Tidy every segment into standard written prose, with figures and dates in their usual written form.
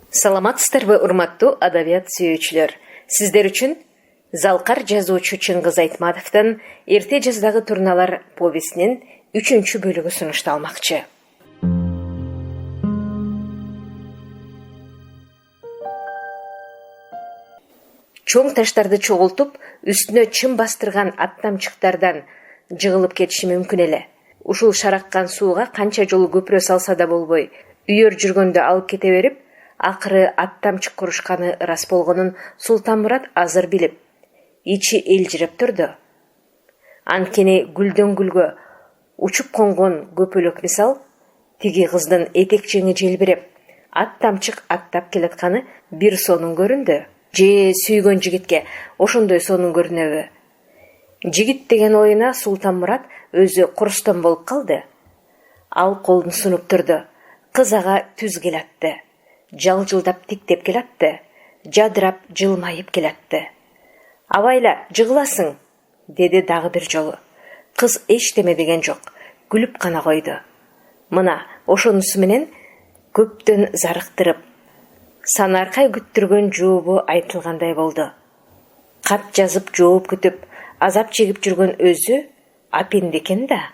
Саламатсыздарбы, урматтуу адабият сүйүүчүлөр. Сиздер үчүн Залкар жазуучу Чыңгыз Айтматовдун «Эрте жаздагы турналар» повестинин 3-чү бөлүгү сунушталмакчы. Чоң таштарды чогултуп, үстүнө чым бастырган аттамчыктардан жыгылып кетиши мүмкүн эле. Ушул шараккан сууга канча жолу көпүрө салса да болбой, үйөр жүргөндө алып кете берип, акыры аттамчык курушканы ырас болгонун Султанмурат азыр билип, ичи элжиреп турду. Анткени гүлдөн гүлгө учуп конгон көпөлөк мисал, тиги кыздын этек жеңи желбиреп, аттамчык аттап келатканы бир сонун көрүндү. Же сүйгөн жигитке ошондой сонун көрүнөбү? Жигит деген оюна Султанмурат өзү курустан болуп калды. Ал колун сунуп турду. Кыз ага түз келатты. Жалжылдап тиктеп келатты. Жадырап жылмайып келатты. «Абайла, жыгыласың», деди дагы бир жолу. Кыз эчтеме деген жок, күлүп гана койду. Мына ошонусу менен көптөн зарыктырып, санаркай күттүргөн жообу айтылгандай болду. Кат жазып жооп күтүп, азап чегип жүргөн өзү апенди экен да.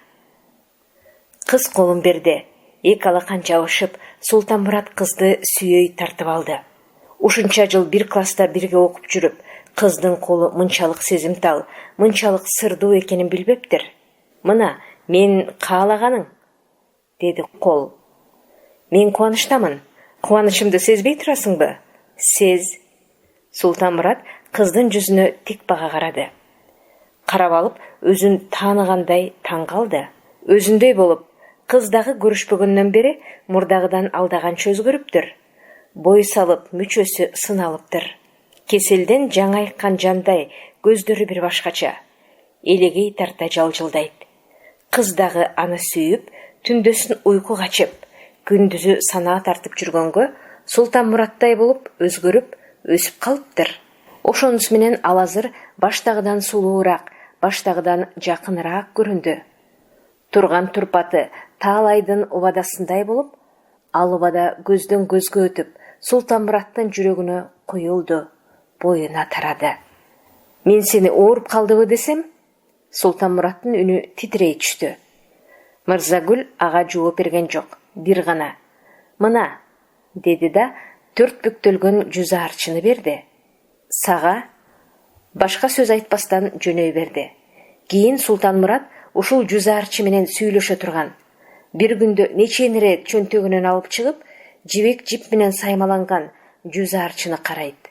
Кыз колун берди. Эки алакан жабышып, Султанмурат кызды сүйөй тартып алды. Ушунча жыл бир класста бирге окуп жүрүп, кыздын колу мынчалык сезимтал, мынчалык сырдуу экенин билбептир. «Мына, мен каалаганың», деди кол. «Мен кубанычтамын. Кубанычымды сезбей турасыңбы?» «Сез». Султанмурат кыздын жүзүнө тик бага карады. Карап алып, өзүн тааныгандай таң калды. Өзүндөй болуп, кыз дагы көрүшпөгөндөн бери мурдагыдан алдаганча өзгөрүптүр. Бой салып, мүчөсү сыналыптыр. Кеселден жаңы айыккан жандай, көздөрү бир башкача. Элегей тарта жалжылдайт. Кыз дагы аны сүйүп, түндөсүн уйку качып, күндүзү санаа тартып жүргөнгө Султанмураттай болуп, өзгөрүп, өсүп калыптыр. Ошонус менен ал азыр баштагыдан сулуураак, баштагыдан жакыныраак көрүндү. Турган турпаты таалайдын убадасындай болуп, ал убада көздөн көзгө өтүп, Султанмураттын жүрөгүнө куюлду, боюна тарады. «Мен сени ооруп калдыбы десем?» Султанмураттын үнү титирей түштү. Мырзагүл ага жооп берген жок, бир гана «Мына», деди да 4 бүктөлгөн жүз арчыны берди. «Сага?» Башка сөз айтпастан жөнөй берди. Кийин Султанмурат ушул жүз арчы менен сүйлөшө турган. Бир күндө нечен ирет чөнтөгүнөн алып чыгып, жибек жип менен саймаланган жүз арчыны карайт.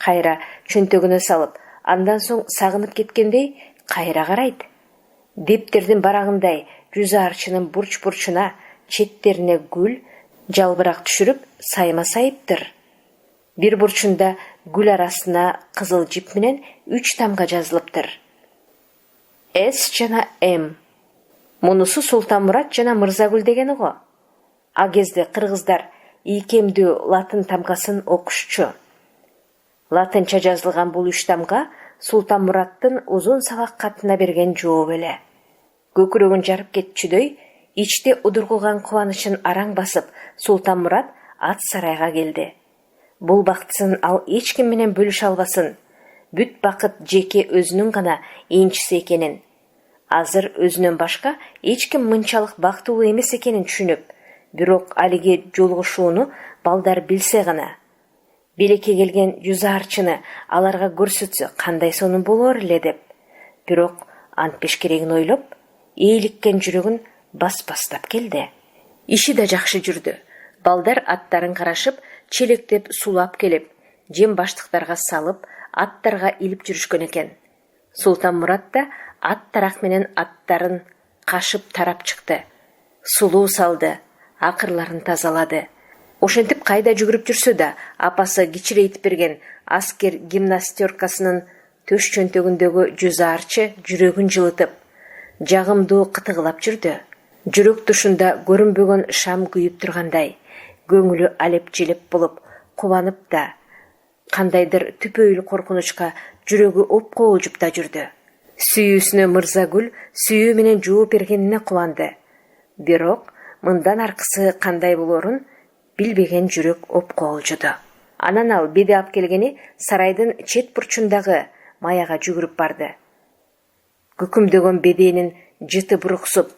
Кайра чөнтөгүнө салып, андан соң сагынып кеткендей кайра карайт. Дептердин барагындай жүз арчынын бурч-бурчуна, четтерине гүл, жалбырак түшүрүп сайма сайыптыр. Бир бурчунда гүл арасына кызыл жип менен 3 тамга жазылыптыр. С жана М. Мунусу Султанмурат жана Мырзагүл дегени го. А кезде кыргыздар ийкемдүү латын тамгасын окушчу. Латынча жазылган бул 3 тамга Султанмураттын узун сабак катына берген жооп эле. Көкүрөгүн жарып кетчүдөй, ичте удургуган кубанычын араң басып, Султанмурат ат сарайга келди. Бул бактысын ал эч ким менен бөлүшө албасын. Бүт бакыт жеке өзүнүн гана энчиси экенин. Азыр өзүнөн башка эч ким мынчалык бактылуу эмес экенин түшүнүп, бирок алиге жолугушууну балдар билсе гана. Белекке келген жүз арчыны аларга көрсөтсө кандай сонун болор эле деп. Бирок ант пешкерегин ойлоп, ээликкен жүрөгүн бас-бастап келди. Иши да жакшы жүрдү. Балдар аттарын карашып, челектеп сулап келип, жем баштыктарга салып, аттарга илип жүрүшкөн экен. Султанмурат да ат тарак менен аттарын кашып тарап чыкты. Сулуу салды, акырларын тазалады. Ошентип кайда жүгүрүп жүрсө да, апасы кичирейтип берген аскер гимнастеркасынын төш чөнтөгүндөгү жүз арчы жүрөгүн жылытып, жагымдуу кытыгылап жүрдү. Жүрөк тушунда көрүнбөгөн шам күйүп тургандай, көңүлү алеп-желеп болуп, кубанып да, кандайдыр түпөйүл коркунучка жүрөгү опколжуп да жүрдү. Сүйүүсүнө Мырзагүл сүйүү менен жооп бергенине кубанды. Бирок мындан аркысы кандай болорун билбеген жүрөк опкоолжуду. Анан ал беди алып келгени сарайдын чет бурчундагы маяга жүгүрүп барды. Күкүмдөгөн беденин жыты буруксуп,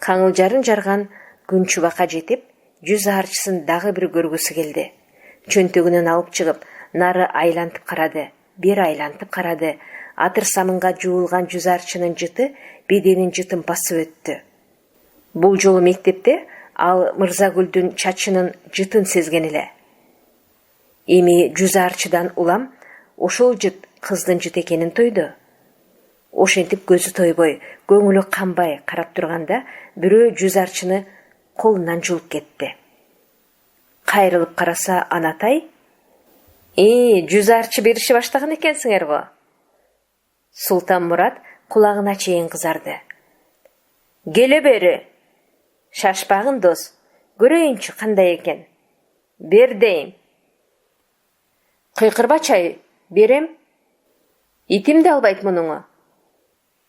каңылжарын жарган күн чубакка жетип, жүз арчысын дагы бир көргүсү келди. Чөнтөгүнөн алып чыгып, нары айлантып карады, бери айлантып карады. Атыр самынга жуулган жүз арчынын жыты беденин жытын басып өттү. Бул жолу мектепте ал Мырзагүлдүн чачынын жытын сезген эле. Эми жүз арчыдан улам ошол жыт кыздын жыты экенин тойду. Ошентип көзү тойбой, көңүлү канбай карап турганда бирөө жүз арчыны колунан жулуп кетти. Кайрылып караса Анатай: жүз арчы бериши баштаган экенсиңер го. Султанмурат кулагына чейин кызарды. Келе бери. Шашпагын дос, көрөйүнчү кандай экен. Бер дейм. Кыйкырба чай, берем. Итим да албайт мунуңу.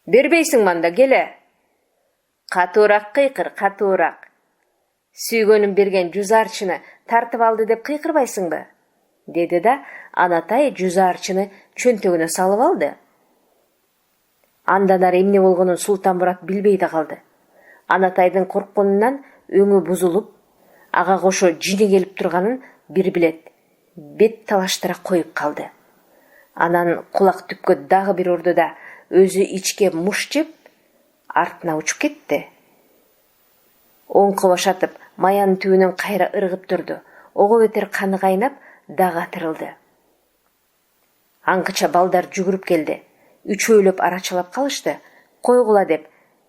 Бербейсиң манда, келе. Катуураак кыйкыр, катуураак. Сүйгөнүм берген жүз арчыны тартып алды деп кыйкырбайсыңбы? Деди да Анатай жүз арчыны чөнтөгүнө салып алды. Андан ары эмне болгонун Султанмурат билбей да калды. Анатайдын коркконунан өңү бузулуп, ага кошо жини келип турганын бир билет. Бет талаштыра коюп калды. Анан кулак түпкө дагы бир урду да өзү ичке муш жеп, артына учуп кетти. Оңко башатып, маянын түбүнөн кайра ыргып турду. Ого бетер каны кайнап, дагы атырылды. Аңкыча балдар жүгүрүп келди. Үчөөлөп арачылап калышты. Койгула деп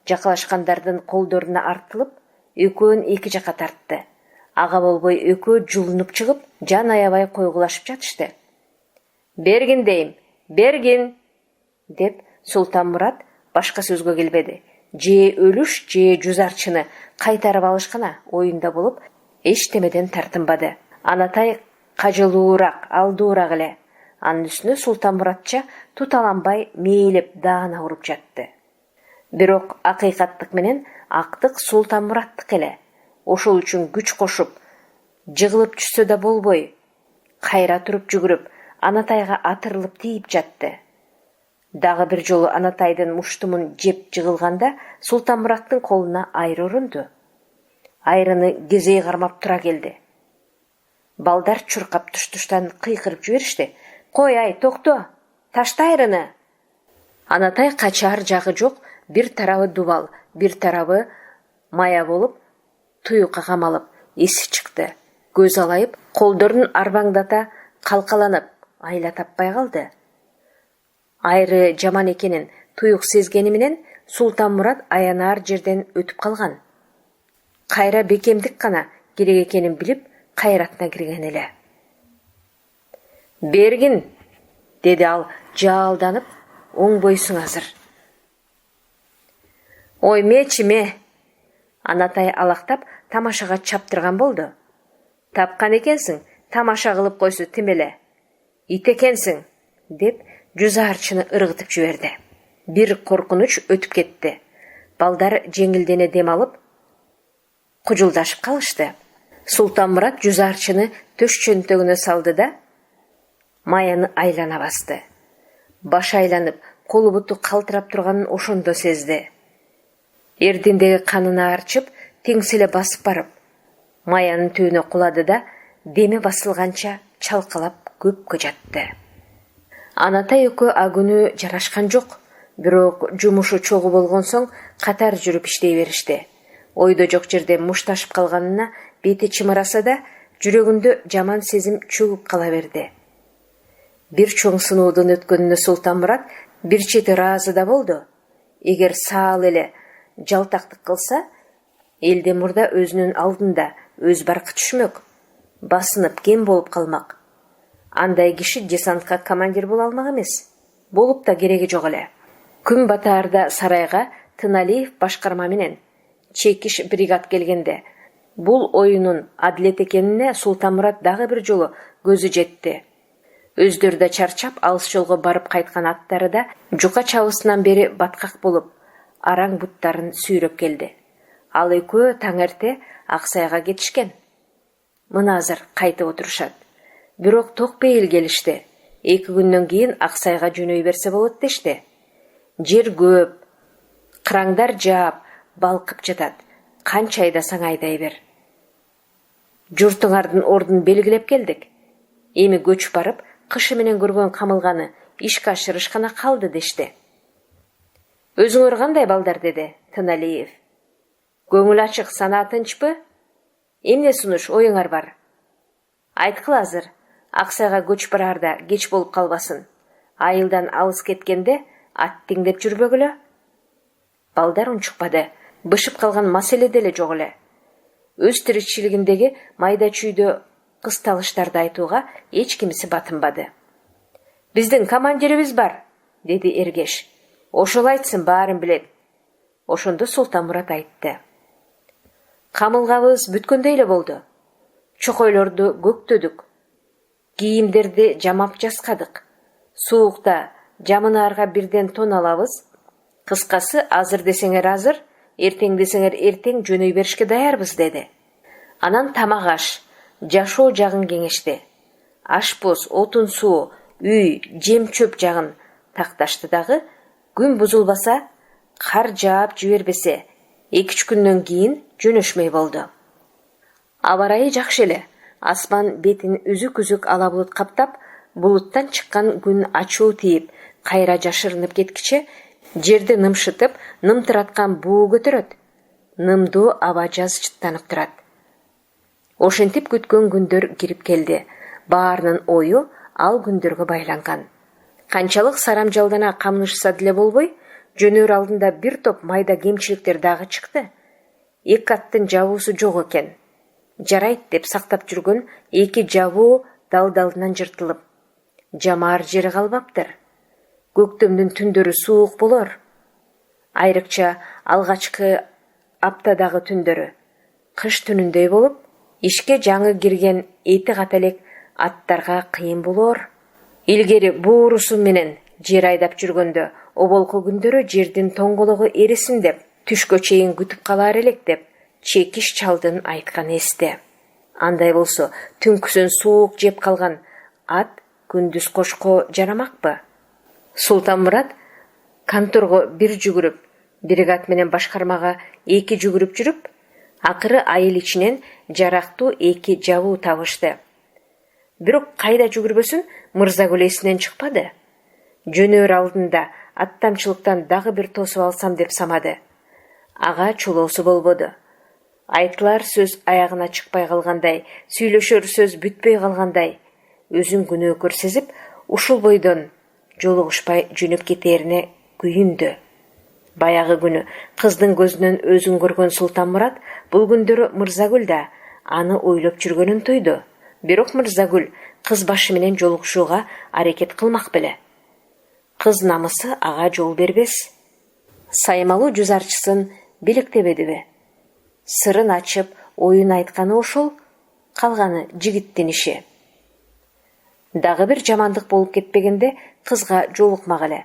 жакалашкандардын колдоруна артылып, экөөн эки жака тартты. Ага болбой экөө жулунуп чыгып, жан аябай койгулашып жатышты. Бергин дейм, бергин, деп Султанмурат башка сөзгө келбеди. Же өлүш, же жүз арчыны кайтарып алышкана оюнда болуп, эчтемеден тартынбады. Анатай кажылуураак, алдуураак эле. Анын үстүнө Султанмуратча туталанбай мээлеп даана уруп жатты. Бирок акыйкаттык менен актык Султанмураттык эле. Ошол үчүн күч кошуп, жыгылып түшсө да болбой, кайра туруп жүгүрүп, Анатайга атырылып тийип жатты. Дагы бир жолу Анатайдын муштумун жеп жыгылганда Султанмураттын колуна айры урунду. Айрыны кезей кармап тура келди. Балдар чуркап туш-туштан кыйкырып жиберишти. Кой ай, токто, ташта айрыны. Анатай качаар жагы жок, бир тарабы дубал, бир тарабы мая болуп, туюкка камалып, эси чыкты. Көз алайып, колдорун арбаңдата калкаланып, айла таппай калды. Айры жаман экенин туюк сезгени менен Султанмурат аянаар жерден өтүп калган. Кайра бекемдик гана керек экенин билип, кайратына кирген эле. Бергин, деди ал жаалданып, оңбойсуң азыр. Ой мечиме, Анатай алактап тамашага чаптырган болду. Тапкан экенсиң, тамаша кылып койсу тим эле. Ит экенсиң, деп жүз арчыны ыргытып жиберди. Бир коркунуч өтүп кетти. Балдар жеңилдене дем алып, кужулдашып калышты. Султанмурат жүз арчыны төш чөнтөгүнө салды да маяны айлана басты. Баш айланып, колу буту калтырап турганын ошондо сезди. Эрдиндеги канына арчып, теңселе басып барып, маянын түбүнө кулады да деме басылганча чалкалап көпкө жатты. Анатай экөө агүнү жарашкан жок, бирок жумушу чогуу болгон соң катар жүрүп иштей беришти. Ойдо жок жерде мушташып калганына бети чымыраса да, жүрөгүндө жаман сезим чөгүп кала берди. Бир чоң сыноодон өткөнүнө Султанмурат бир чети ыраазы да болду. Эгер саал эле жалтактык кылса, элден мурда өзүнүн алдында өз баркы түшмөк, басынып кем болуп калмак. Андай киши десантка командир боло алмак эмес. Болуп да кереги жок эле. Күн батаарда сарайга Тыналиев башкарма менен чекиш бригад келгенде, бул оюнун адилет экенине Султанмурат дагы бир жолу көзү жетти. Өздөрү да чарчап алыс жолго барып кайткан аттары да жука чабысынан бери баткак болуп, араң буттарын сүйрөп келди. Ал экөө таң эрте Аксайга кетишкен. Мына азыр кайтып отурушат. Бирок Токпейил келишти. 2 күндөн кийин Аксайга жөнөй берсе болот дешти. Жер көп, кыраңдар жаап, балкып жатат. Канча айдасаң айдай бер. Журтуңардын ордун белгилеп келдик. Эми көчүп барып, кышы менен көргөн камылганы ишке ашырышкана калды дешти. Өзүңөр кандай балдар, деди Тыналиев. Көңүл ачык, санаа тынчпы? Эмне сунуш оюңар бар? Айткыла азыр, Аксайга көчүп барарда кеч болуп калбасын. Айылдан алыс кеткенде ат теңдеп жүрбөгүлө. Балдар унчукпады. Бышып калган маселе деле жок эле. Өз тиричилигиндеги майда чүйдө кысталыштарды айтууга эч кимиси батынбады. Биздин командирибиз бар, деди Эргеш. Ошол айтсын, баарын билет. Ошондо Султанмурат айтты. Камылгабыз бүткөндөй эле болду. Чокойлорду көктөдүк. Кийимдерди жамап жаскадык. Суукта жамынаарга бирден тон алабыз. Кыскасы, азыр десеңер азыр, эртең десеңер эртең жөнөй беришке даярбыз, деди. Анан тамак аш, жашоо жагын кеңешти. Ашпоз, отун суу, үй, жем чөп жагын такташты дагы, күн бузулбаса, кар жаап жибербесе, 2-3 күндөн кийин жөнөшмөй болду. Аба ырайы жакшы эле. Асман бетин үзүк-үзүк ала булут каптап, булуттан чыккан күн ачуу тийип, кайра жашырынып кеткиче, жерди нымшытып, нымтыраткан буу көтөрөт. Нымдуу аба жазчыттанып турат. Ошентип күткөн күндөр кирип келди. Баарынын ою ал күндөргө байланган. Канчалык сарамжалдана камнышса деле болбой, жөнөр алдында бир топ майда кемчиликтер дагы чыкты. 2 аттын жабуусу жок экен. Жарайт деп сактап жүргөн 2 жабуу дал-далынан жыртылып, жамаар жери калбаптыр. Көктөмдүн түндөрү суук болор. Айрыкча алгачкы аптадагы түндөрү кыш түнүндөй болуп, ишке жаңы кирген эти ката элек аттарга кыйын болор. Илгери буурусу менен жер айдап жүргөндө, оболку күндөрү жердин тоңгологу эрисин деп, түшкө чейин күтүп калар элек деп, Чекиш чалдын айткан эсте. Андай болсо, түнкүсүн суук жеп калган ат күндүз кошко жарамакпы? Султанмурат конторго бир жүгүрүп, бригад менен башкармага 2 жүгүрүп жүрүп, акыры айыл ичинен жарактуу 2 жабуу табышты. Бирок кайда жүгүрбөсүн Мырзагүл эсинен чыкпады. Жөнөр алдында аттамчылыктан дагы бир тосуп алсам деп самады. Ага чулоосу болбоду. Айтылар сөз аягына чыкпай калгандай, сүйлөшөр сөз бүтпөй калгандай, өзүн күнөөкөр сезип, ушул бойдон жолугушпай жөнөп кетерине күйүндү. Баягы күнү кыздын көзүнөн өзүн көргөн Султанмурат бул күндөрү Мырзагүл да аны ойлоп жүргөнүн тойду. Бирок Мырзагүл кыз башы менен жолугушууга аракет кылмак беле. Кыз намысы ага жол бербес. Саймалуу жүзарчысын белектебедиби? Сырын ачып, оюн айтканы ошол, калганы жигиттин иши. Дагы бир жамандык болуп кетпегенде кызга жолукмак эле.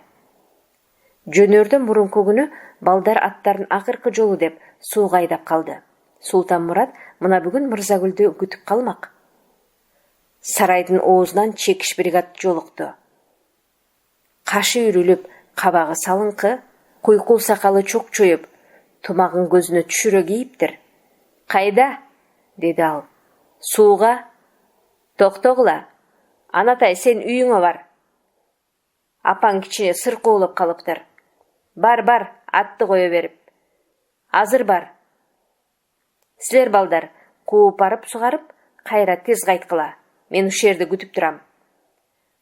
Жөнөрдөн мурунку күнү балдар аттарын акыркы жолу деп сууга айдап калды. Султанмурат мына бүгүн Мырзагүлдү күтүп калмак. Сарайдын оозунан Чекиш бригад жолукту. Кашы үрүлүп, кабагы салыңкы, куйкул сакалы чокчоюп, тумагын көзүнө түшүрө кийиптир. Кайда? Деди ал. Сууга. Токтогула. Анатай, сен үйүңө бар. Апаң кичине сыркы болуп калыптыр. Бар, атты кое берип. Азыр бар. Силер балдар, кууп барып сугарып, кайра тез кайткыла. Мен ушул жерде күтүп турам.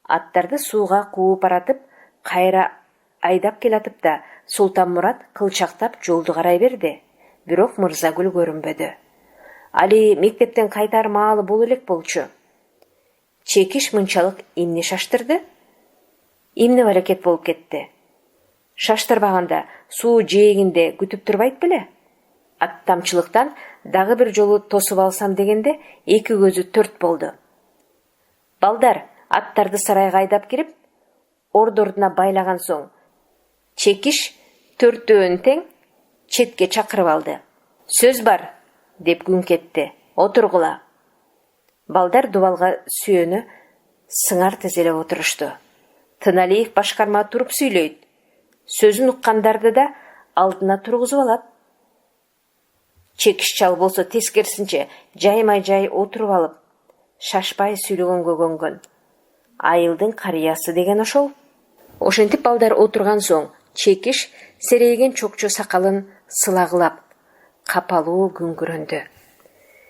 Аттарды сууга кууп баратып, кайра айдап келатып да, Султанмурат кылчактап жолду карай берди. Бирок Мырзагүл көрүнбөдү. Али мектептен кайтар маалы боло элек болчу. Чекиш мынчалык эмне шаштырды? Эмне баракет болуп кетти? Шаштырбаганда суу жээгинде күтүп турбайт беле? Аттамчылыктан дагы бир жолу тосуп алсам дегенде 2 көзү төрт болду. Балдар, Аттарды сарайга айдап кирип, ордордуна байлаган соң, Чекиш төртөөнүн тең четке чакырып алды. Сөз бар, деп күңк этти. Отургула. Балдар дубалга сүйөнү сыңар тизелеп отурушту. Тыналиев башкарма туруп сүйлөйт. Сөзүн уккандарды да алдына тургузуп алат. Чекиш чал болсо тескерисинче жаймай-жай отуруп алып, шашпай сүйлөгөнгө көнгөн. Айылдын карыясы деген ошол. Ошентип балдар отурган соң, Чекиш серейген чокчо сакалын сылагылап, капалуу күңгүрөндү.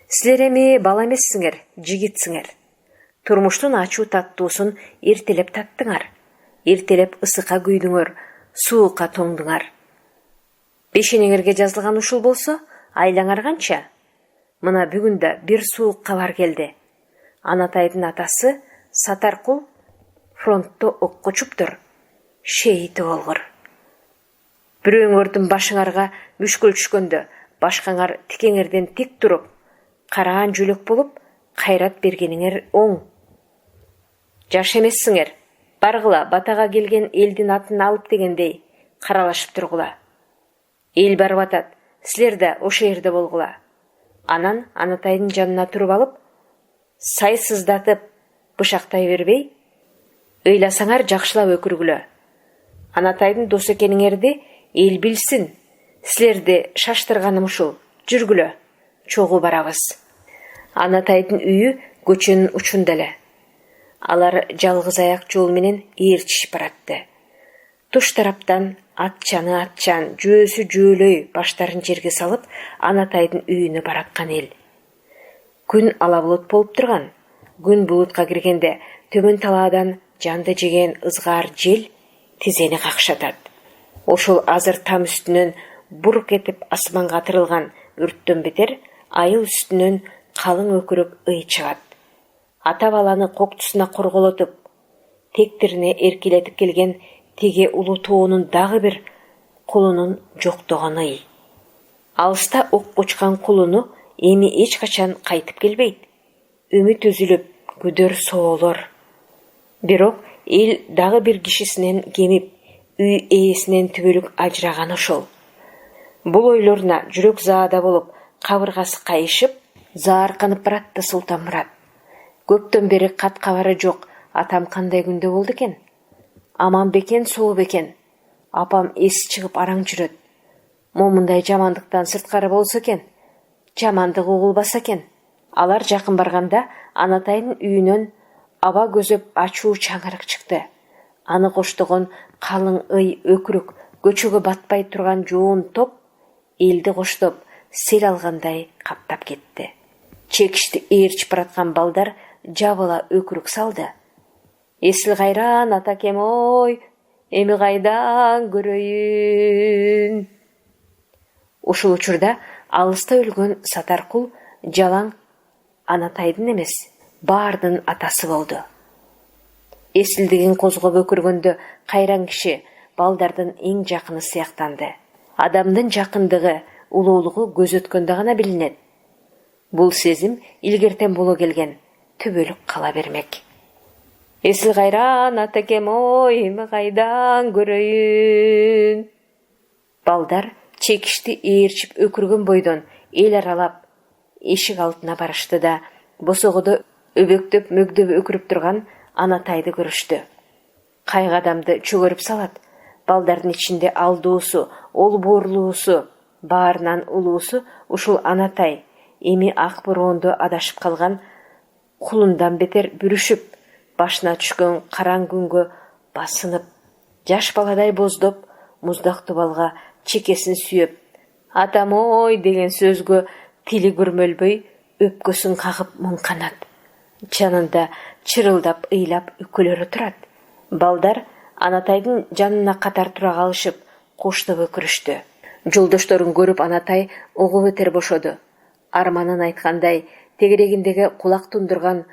Силер эми бала эмессиңер, жигитсиңер. Турмуштун ачуу таттуусун эртелеп таттыңар. Эртелеп ысыкка күйдүңөр, суукка тоңдуңар. Бешенеңерге жазылган ушул болсо, айлаңар канча? Мына бүгүн да бир суук кабар келди. Анатайдын атасы Сатаркул фронтто окко чуптур. Шейити болгур. Бирөөңөрдүн башыңарга мүшкүл түшкөндө, башкаңар тикеңерден тик туруп, караан жүлөк болуп, кайрат бергениңер оң. Жаш эмессиңер, баргыла батага келген элдин атын алып дегендей, каралашып тургула. Эл барып атат, силер да ошо жерде болгула. Анан Анатайдын жанына туруп алып, сай сыздатып, бышактай бербей, ыйласаңар жакшылап өкүргүлө. Анатайдын дос экениңерди эл билсин. Силерди шаштырганым ушул. Жүргүлө, чогуу барабыз. Анатайдын үйү көчөнүн учунда эле. Алар жалгыз аяк жол менен ээрчишип баратты. Туш тараптан атчан, жөөсү жөөлөй баштарын жерге салып, Анатайдын үйүнө бараткан эл. Күн ала булут болуп турган. Күн булутка киргенде төмөн талаадан жанды жеген ызгаар жел тизени какшатат. Ошол азыр там үстүнөн бурк этип асманга атырылган өрттөн бетер айыл үстүнөн калың өкүрөк ый чыгат. Ата баланы коктусуна корголотуп, тектирине эркелетип келген теге улуу тоонун дагы бир кулунун жоктогон ый. Алыста ок кочкан кулуну эми эч качан кайтып келбейт. Үмүт үзүлүп, күдөр соолор. Бирок эл дагы бир кишисинен кемип, үй ээсинен түбөлүк ажыраган ошол. Бул ойлоруна жүрөк заада болуп, кабыргасы кайышып, заарканып баратты Султанмурат. Көптөн бери кат кабары жок, атам кандай күндө болду экен? Аман бекен, соо бекен? Апам эси чыгып араң жүрөт. Момундай жамандыктан сырткары болсо экен, жамандык угулбаса экен. Алар жакын барганда Анатайдын үйүнөн аба көзөп ачуу чаңырык чыкты. Аны коштогон калың ый өкүрүк, көчөгө батпай турган жоон топ элди коштоп, сел алгандай каптап кетти. Чекишти ээрчип бараткан балдар жабыла өкүрүк салды. Эсил кайран атакем ой, эми кайдан көрөйүн. Ушул учурда алыста өлгөн Сатаркул жалаң Анатайдын эмес, баардын атасы болду. Эсилдигин козгоп өкүргөндө кайран киши балдардын эң жакыны сыяктанды. Адамдын жакындыгы, улуулугу көз өткөндө гана билинет. Бул сезим илгертен боло келген, түбөлүк кала бермек. Эсил кайран атакем ой, эми кайдан көрөйүн. Балдар Чекишти ээрчип өкүргөн бойдон эл аралап эшик алдына барышты да, босогодо өбөктөп мөгдөп өкүрүп турган Анатайды көрүштү. Кайгы адамды чөгөрүп салат. Балдардын ичинде алдуусу, олбоорлуусу, баарынан улуусу ушул Анатай, эми ак бороондо адашып калган кулундан бетер бүрүшүп, башына түшкөн караң күнгө басынып, жаш баладай боздоп, муздак дубалга чекесин сүйөп, атам ой деген сөзгө тили көрмөлбөй, өпкөсүн кагып муңканат. Жанында чырылдап ыйлап үкөлөрү турат. Балдар Анатайдын жанына катар тура калышып, коштоп өкүрүштү. Жолдошторун көрүп Анатай ого бетер бошоду. Арманын айткандай, тегерегиндеги кулак тундурган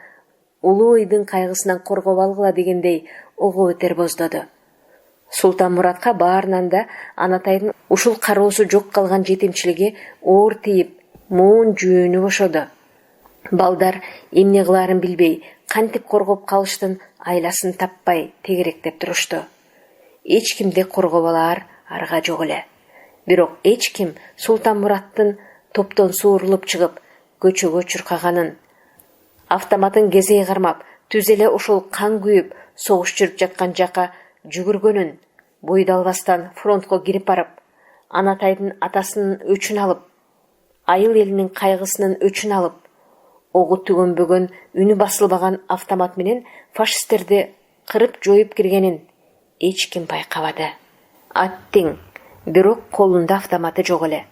улуу ыйдын кайгысынан коргоп алгыла дегендей ого бетер боздоду. Султанмуратка баарынан да Анатайдын ушул кароосу жок калган жетимчилиги оор тийип, муун жүүнү бошоду. Балдар эмне кылаарын билбей, кантип коргоп калыштын айласын таппай тегеректеп турушту. Эч кимди коргоп алар арга жок эле. Бирок эч ким Султанмураттын топтон суурулуп чыгып көчөгө чуркаганын, автоматын кезей кармап түз эле ушул кан күйүп согуш жүрүп жаткан жака жүгүргөнүн, бойду албастан фронтко кирип барып, Анатайдын атасынын өчүн алып, айыл элинин кайгысынын өчүн алып, огу түгөнбөгөн, үнү басылбаган автомат менен фашисттерди кырып жоюп киргенин эч ким байкабады. Аттиң, бирок колунда автоматы жок эле.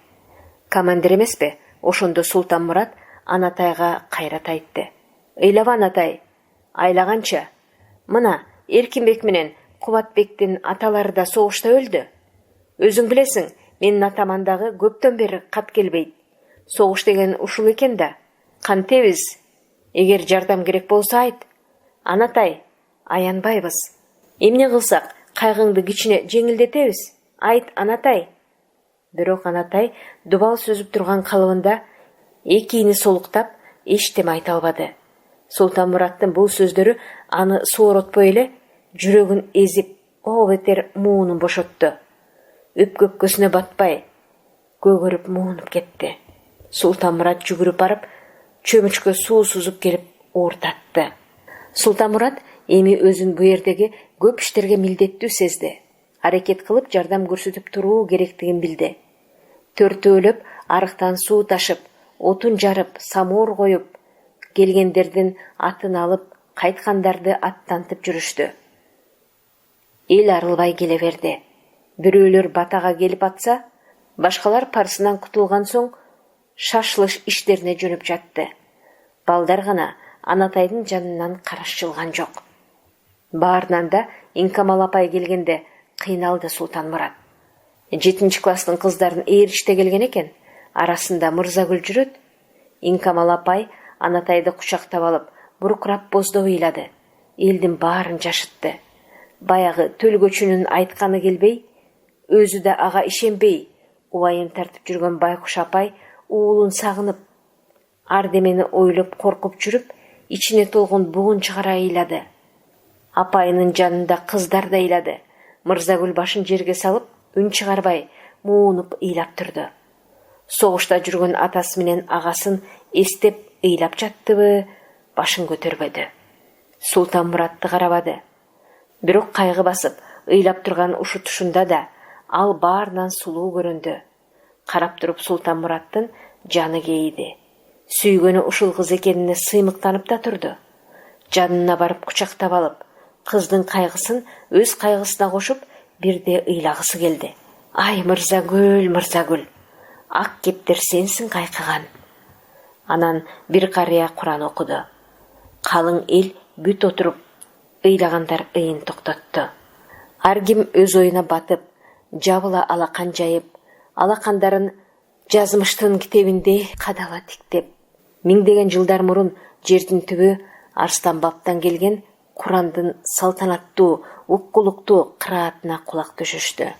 Командир эмеспи? Ошондо Султанмурат Анатайга кайрат айтты. Ыйлаба Анатай, айлаганча. Мына Эркинбек менен Кубатбектин аталары да согушта өлдү. Өзүң билесиң, менин атамандагы көптөн бери кат келбейт. Согуш деген ушул экен да. Кантебиз? Эгер жардам керек болсо айт. Анатай, аянбайбыз. Эмне кылсак кайгыңды кичине жеңилдетебиз? Айт, Анатай. Бирок Анатай дубал сөзүп турган калыбында экиини солуктап эчтеме айта албады. Султанмураттын бул сөздөрү аны сооротпой эле жүрөгүн эзип, о бетер муунун бошотту. Өпкөккөсүнө батпай, көгөрүп муунуп кетти. Султанмурат жүгүрүп барып, чөмүчкө суу сузуп келип оорутатты. Султанмурат эми өзүн бу жердеги көп иштерге милдеттүү сезди. Аракет кылып жардам көрсөтүп туруу керектигин билди. Төртөөлөп арыктан суу ташып, отун жарып, самоор коюп, келгендердин атын алып, кайткандарды аттантып жүрүштү. Эл арылбай келе берди. Бирөөлөр батага келип атса, башкалар парсынан кутулган соң шашылыш иштерине жөнөп жатты. Балдар гана Анатайдын жанынан караш жылган жок. Баарынан да Инкамал апай келгенде кыйналды Султанмурат. 7-класстын кыздарын ээриште келген экен, арасында Мырзагүл жүрөт. Инкамал апай Анатайды кучактап алып, буркурап боздоп ыйлады. Элдин баарын жашытты. Баягы төлгөчүнүн айтканы келбей, өзү да ага ишенбей, убайын тартып жүргөн Байкуш апай уулун сагынып, ардемени ойлоп коркуп жүрүп, ичине толгон бугун чыгара ыйлады. Апайынын жанында кыздар да ыйлады. Мырзагүл башын жерге салып, үн чыгарбай, муунуп ыйлап турду. Согушта жүргөн атасы менен агасын эстеп ыйлап жаттыбы, башын көтөрбөдү. Султанмуратты карабады. Бирок кайгы басып, ыйлап турган ушутушунда да ал баарынан сулуу көрүндү. Карап туруп Султанмураттын жаны кейиди. Сүйгөнү ушул кыз экенине сыймыктанып да турду. Жанына барып кучактап алып, кыздын кайгысын өз кайгысына кошуп, бирде ыйлагысы келди. Ай, Мырзагүл, Мырзагүл, ак кептер сенсиң кайкыган. Анан бир карыя Куран окуду. Калың эл бүт отуруп, ыйлагандар ыйын токтотту. Ар ким өз оюна батып, жабыла алакан жайып, алакандарын жазмыштын китебинде кадала тиктеп, миңдеген жылдар мурун жердин түбү Арстан баптан келген Курандын салтанаттуу, уккулуктуу кыраатына кулак төшүштү.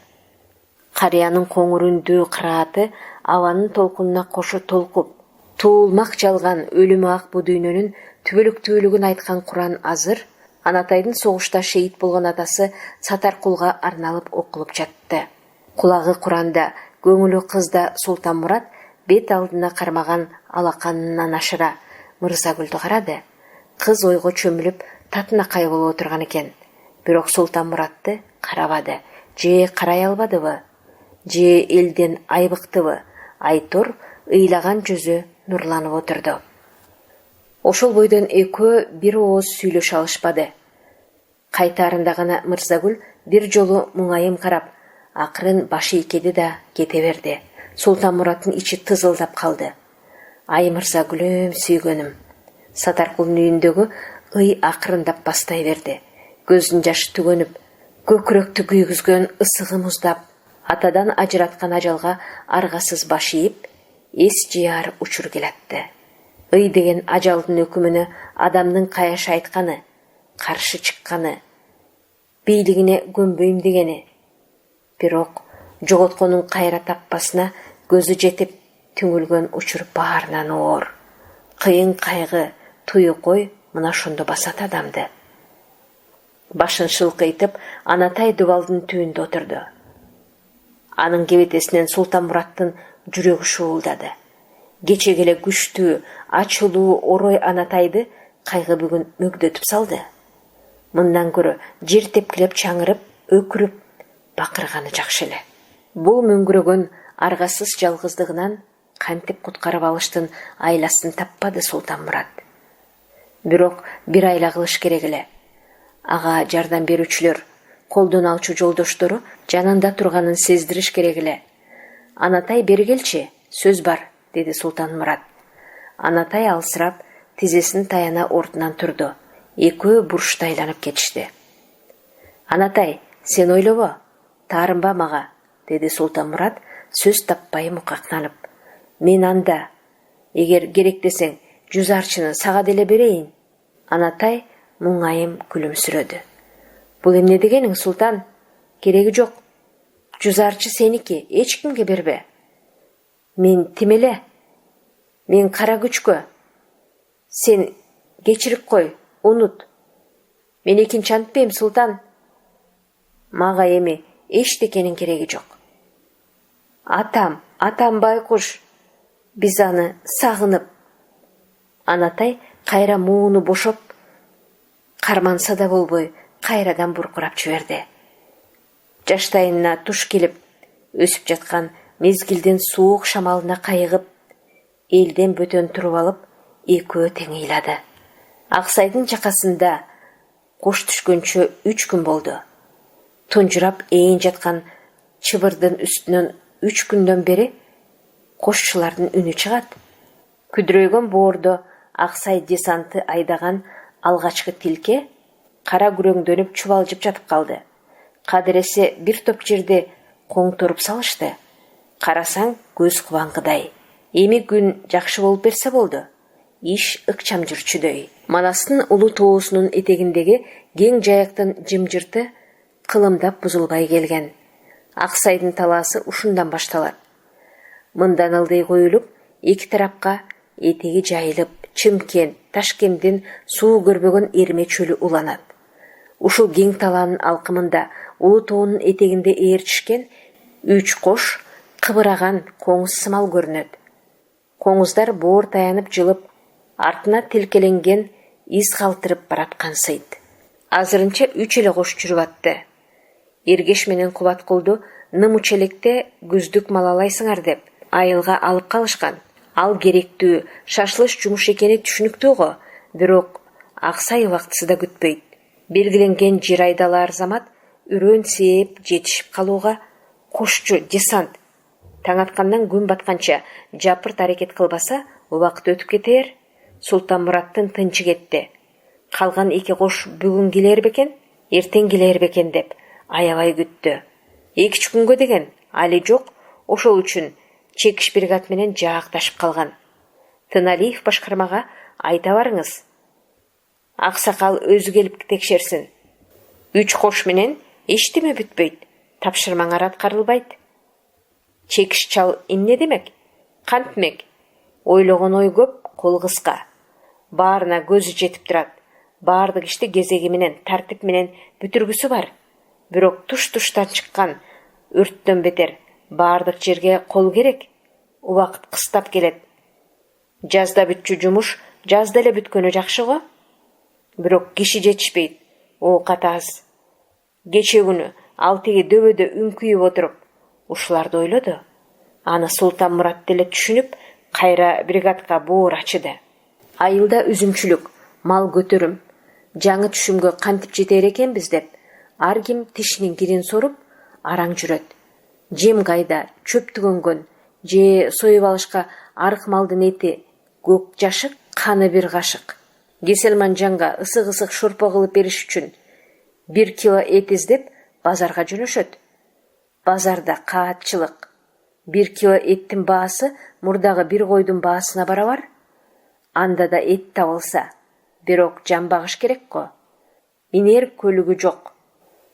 Карыянын коңур үндүү кырааты абанын толкунуна кошу толкуп, туулмак жалган өлүмү ак бу дүйнөнүн түбөлүктүүлүгүн айткан Куран азыр Анатайдын согушта шейит болгон атасы Сатаркулга арналып окулуп жатты. Кулагы Куранда, көңүлү кызда Султанмурат бет алдына кармаган алаканынан ашыра Мырзагүлдү карады. Кыз ойго чөмүлүп татынакай болуп отурган экен. Бирок Султанмуратты карабады. Же карай албадыбы? Же элден айбыктыбы? Айтор ыйлаган жүзү нурланып отурду. Ошол бойдон экөө бир ооз сүйлөшө алышпады. Кайтаарында гана Мырзагүл бир жолу муңайым карап, акырын башы ийкеди да кете берди. Султанмураттын ичи тызылдап калды. Ай Мырзагүлүм, сүйгөнүм. Сатаркулдун үйүндөгү ый акырындап бастай берди. Көздүн жашы түгөнүп, көкүрөктү күйгүзгөн ысыгы муздап, атадан ажыраткан ажалга аргасыз баш ийип, эс жыяр учур келатты. Ый деген ажалдын өкүмүнө адамдын каяшы айтканы, каршы чыкканы, бийлигине көнбөйм дегени. Бирок жоготконун кайра таппасына көзү жетип, түңүлгөн учур баарынан оор. Кыйын кайгы, туюкой мына ошондо басат адамды. Башын шылкыйтып, Анатай дубалдын түбүндө отурду. Анын кебетесинен Султанмураттын жүрөгү шуулдады. Кече келе күчтүү, ачылуу орой Анатайды кайгы бүгүн мөгдөтүп салды. Мындан көрө жер тепкилеп чаңырып, өкүрүп бакырганы жакшы эле. Бул мөңгүрөгөн аргасыз жалгыздыгынан кантип куткарып алыштын айласын таппады Султанмурат. Бирок бир айла кылыш керек эле. Ага жардам берүүчүлөр, колдон алчу жолдоштору жанында турганын сездириш керек эле. Анатай бери келчи, сөз бар, деди Султанмурат. Анатай алсырап, тизесин таяна ордунан турду. Экөө бурушта айланып кетишти. Анатай, сен ойлобо, таарынба мага, деди Султанмурат сөз таппай мукактанып. Мен анда, эгер керек десең, 100 арчыны сага деле берейин. Анатай муңайым күлүмсүрөдү. Бул эмне дегениң, Султан? Кереги жок. 100 арчы сеники, эч кимге бербе. Мен тимеле. Мен кара күчкө. Сен кечирип кой, унут. Мен экинчи антпейм, Султан. Мага эми эчтекенин кереги жок. Атам байкуш. Биз аны сагынып. Анатай кайра мууну бошоп, карманса да болбой, кайрадан буркурап жиберди. Жаштайына туш келип, өсүп жаткан мезгилдин суук шамалына кайыгып, элден бөтөн туруп алып, экөө тең ыйлады. Аксайдын жакасында кош түшкөнчө 3 күн болду. Тунжурап ээн жаткан чыбырдын үстүнөн 3 күндөн бери кошчулардын үнү чыгат. Күдрөйгөн боордо Аксай десанты айдаган алгачкы тилке кара күрөңдөнүп чубалжып жатып калды. Кадыресе бир топ жерде коңторуп салышты. Карасаң көз кубаңкыдай. Эми күн жакшы болуп берсе болду. Иш ыкчам жүрчүдөй. Манастын улуу тоосунун этегиндеги кең жаяктын жымжырты кылымдап бузулбай келген. Аксайдын талаасы ушундан башталат. Мындан ылдый коюлуп, эки тарапка этеги жайылып, Чымкент, Ташкенттин суу көрбөгөн Эрме чөлү уланат. Ушул кең талаанын алкымында улуу тоонун этегинде ээрчишкен 3 кош кыбыраган коңуз сымал көрүнөт. Коңуздар боор таянып жылып, артына тилкеленген из калтырып бараткан сыйт. Азырынча 3 эле кош жүрүп атты. Эргеш менен Кубаткулду нымучелекте күздүк малалайсыңар деп айылга алып калышкан. Ал керектүү, шашылыш жумуш экени түшүнүктүү го, бирок Аксай убактысы да күтпөйт. Белгиленген жер айдалар замат үрөн сээп жетишип калууга кошчу десант таң аткандан күн батканча жапырт аракет кылбаса, убакыт өтүп кетер. Султанмураттын тынчы кетти. Калган 2 кош бүгүн келер бекен, эртең келер бекен деп аябай күттү. 2 күнгө деген али жок, ошол үчүн чекиш бригад менен жаакташып калган. Тыналиев башкармага айта барыңыз. Аксакал өзү келип текшерсин. 3 кош менен эчтеме бүтпөйт, тапшырмаңар аткарылбайт. Чекиш чал эмне демек? Кантмек? Ойлогон ой көп, кол кыска. Баарына көзү жетип турат. Баардык ишти кезеги менен, тартип менен бүтүргүсү бар. Бирок туш-туштан чыккан өрттөн бетер баардык жерге кол керек. Убакыт кыстап келет. Жазда бүтчү жумуш жазда эле бүткөнү жакшы го. Бирок киши жетишпейт. Оокат аз. Кече күнү ал тиги дөбөдө үңкүйүп отуруп ушуларды ойлоду. Аны Султанмурат деле түшүнүп, кайра бригадка боор ачыды. Айылда үзүмчүлүк, мал көтөрүм, жаңы түшүмгө кантип жетер экенбиз деп, ар ким тишинин кирин соруп, араң жүрөт. Жем кайда, чөп түгөнгөн, же союп алышка арык малдын эти, көк жашык, каны 1 кашык. Кеселманжанга ысык-ысык шорпо кылып бериш үчүн 1 кило эт издеп базарга жөнөшөт. Базарда каатчылык. 1 кило эттин баасы мурдагы 1 койдун баасына барабар. Анда да эт табылса, бирок жан багыш керек го. Минер көлүгү жок.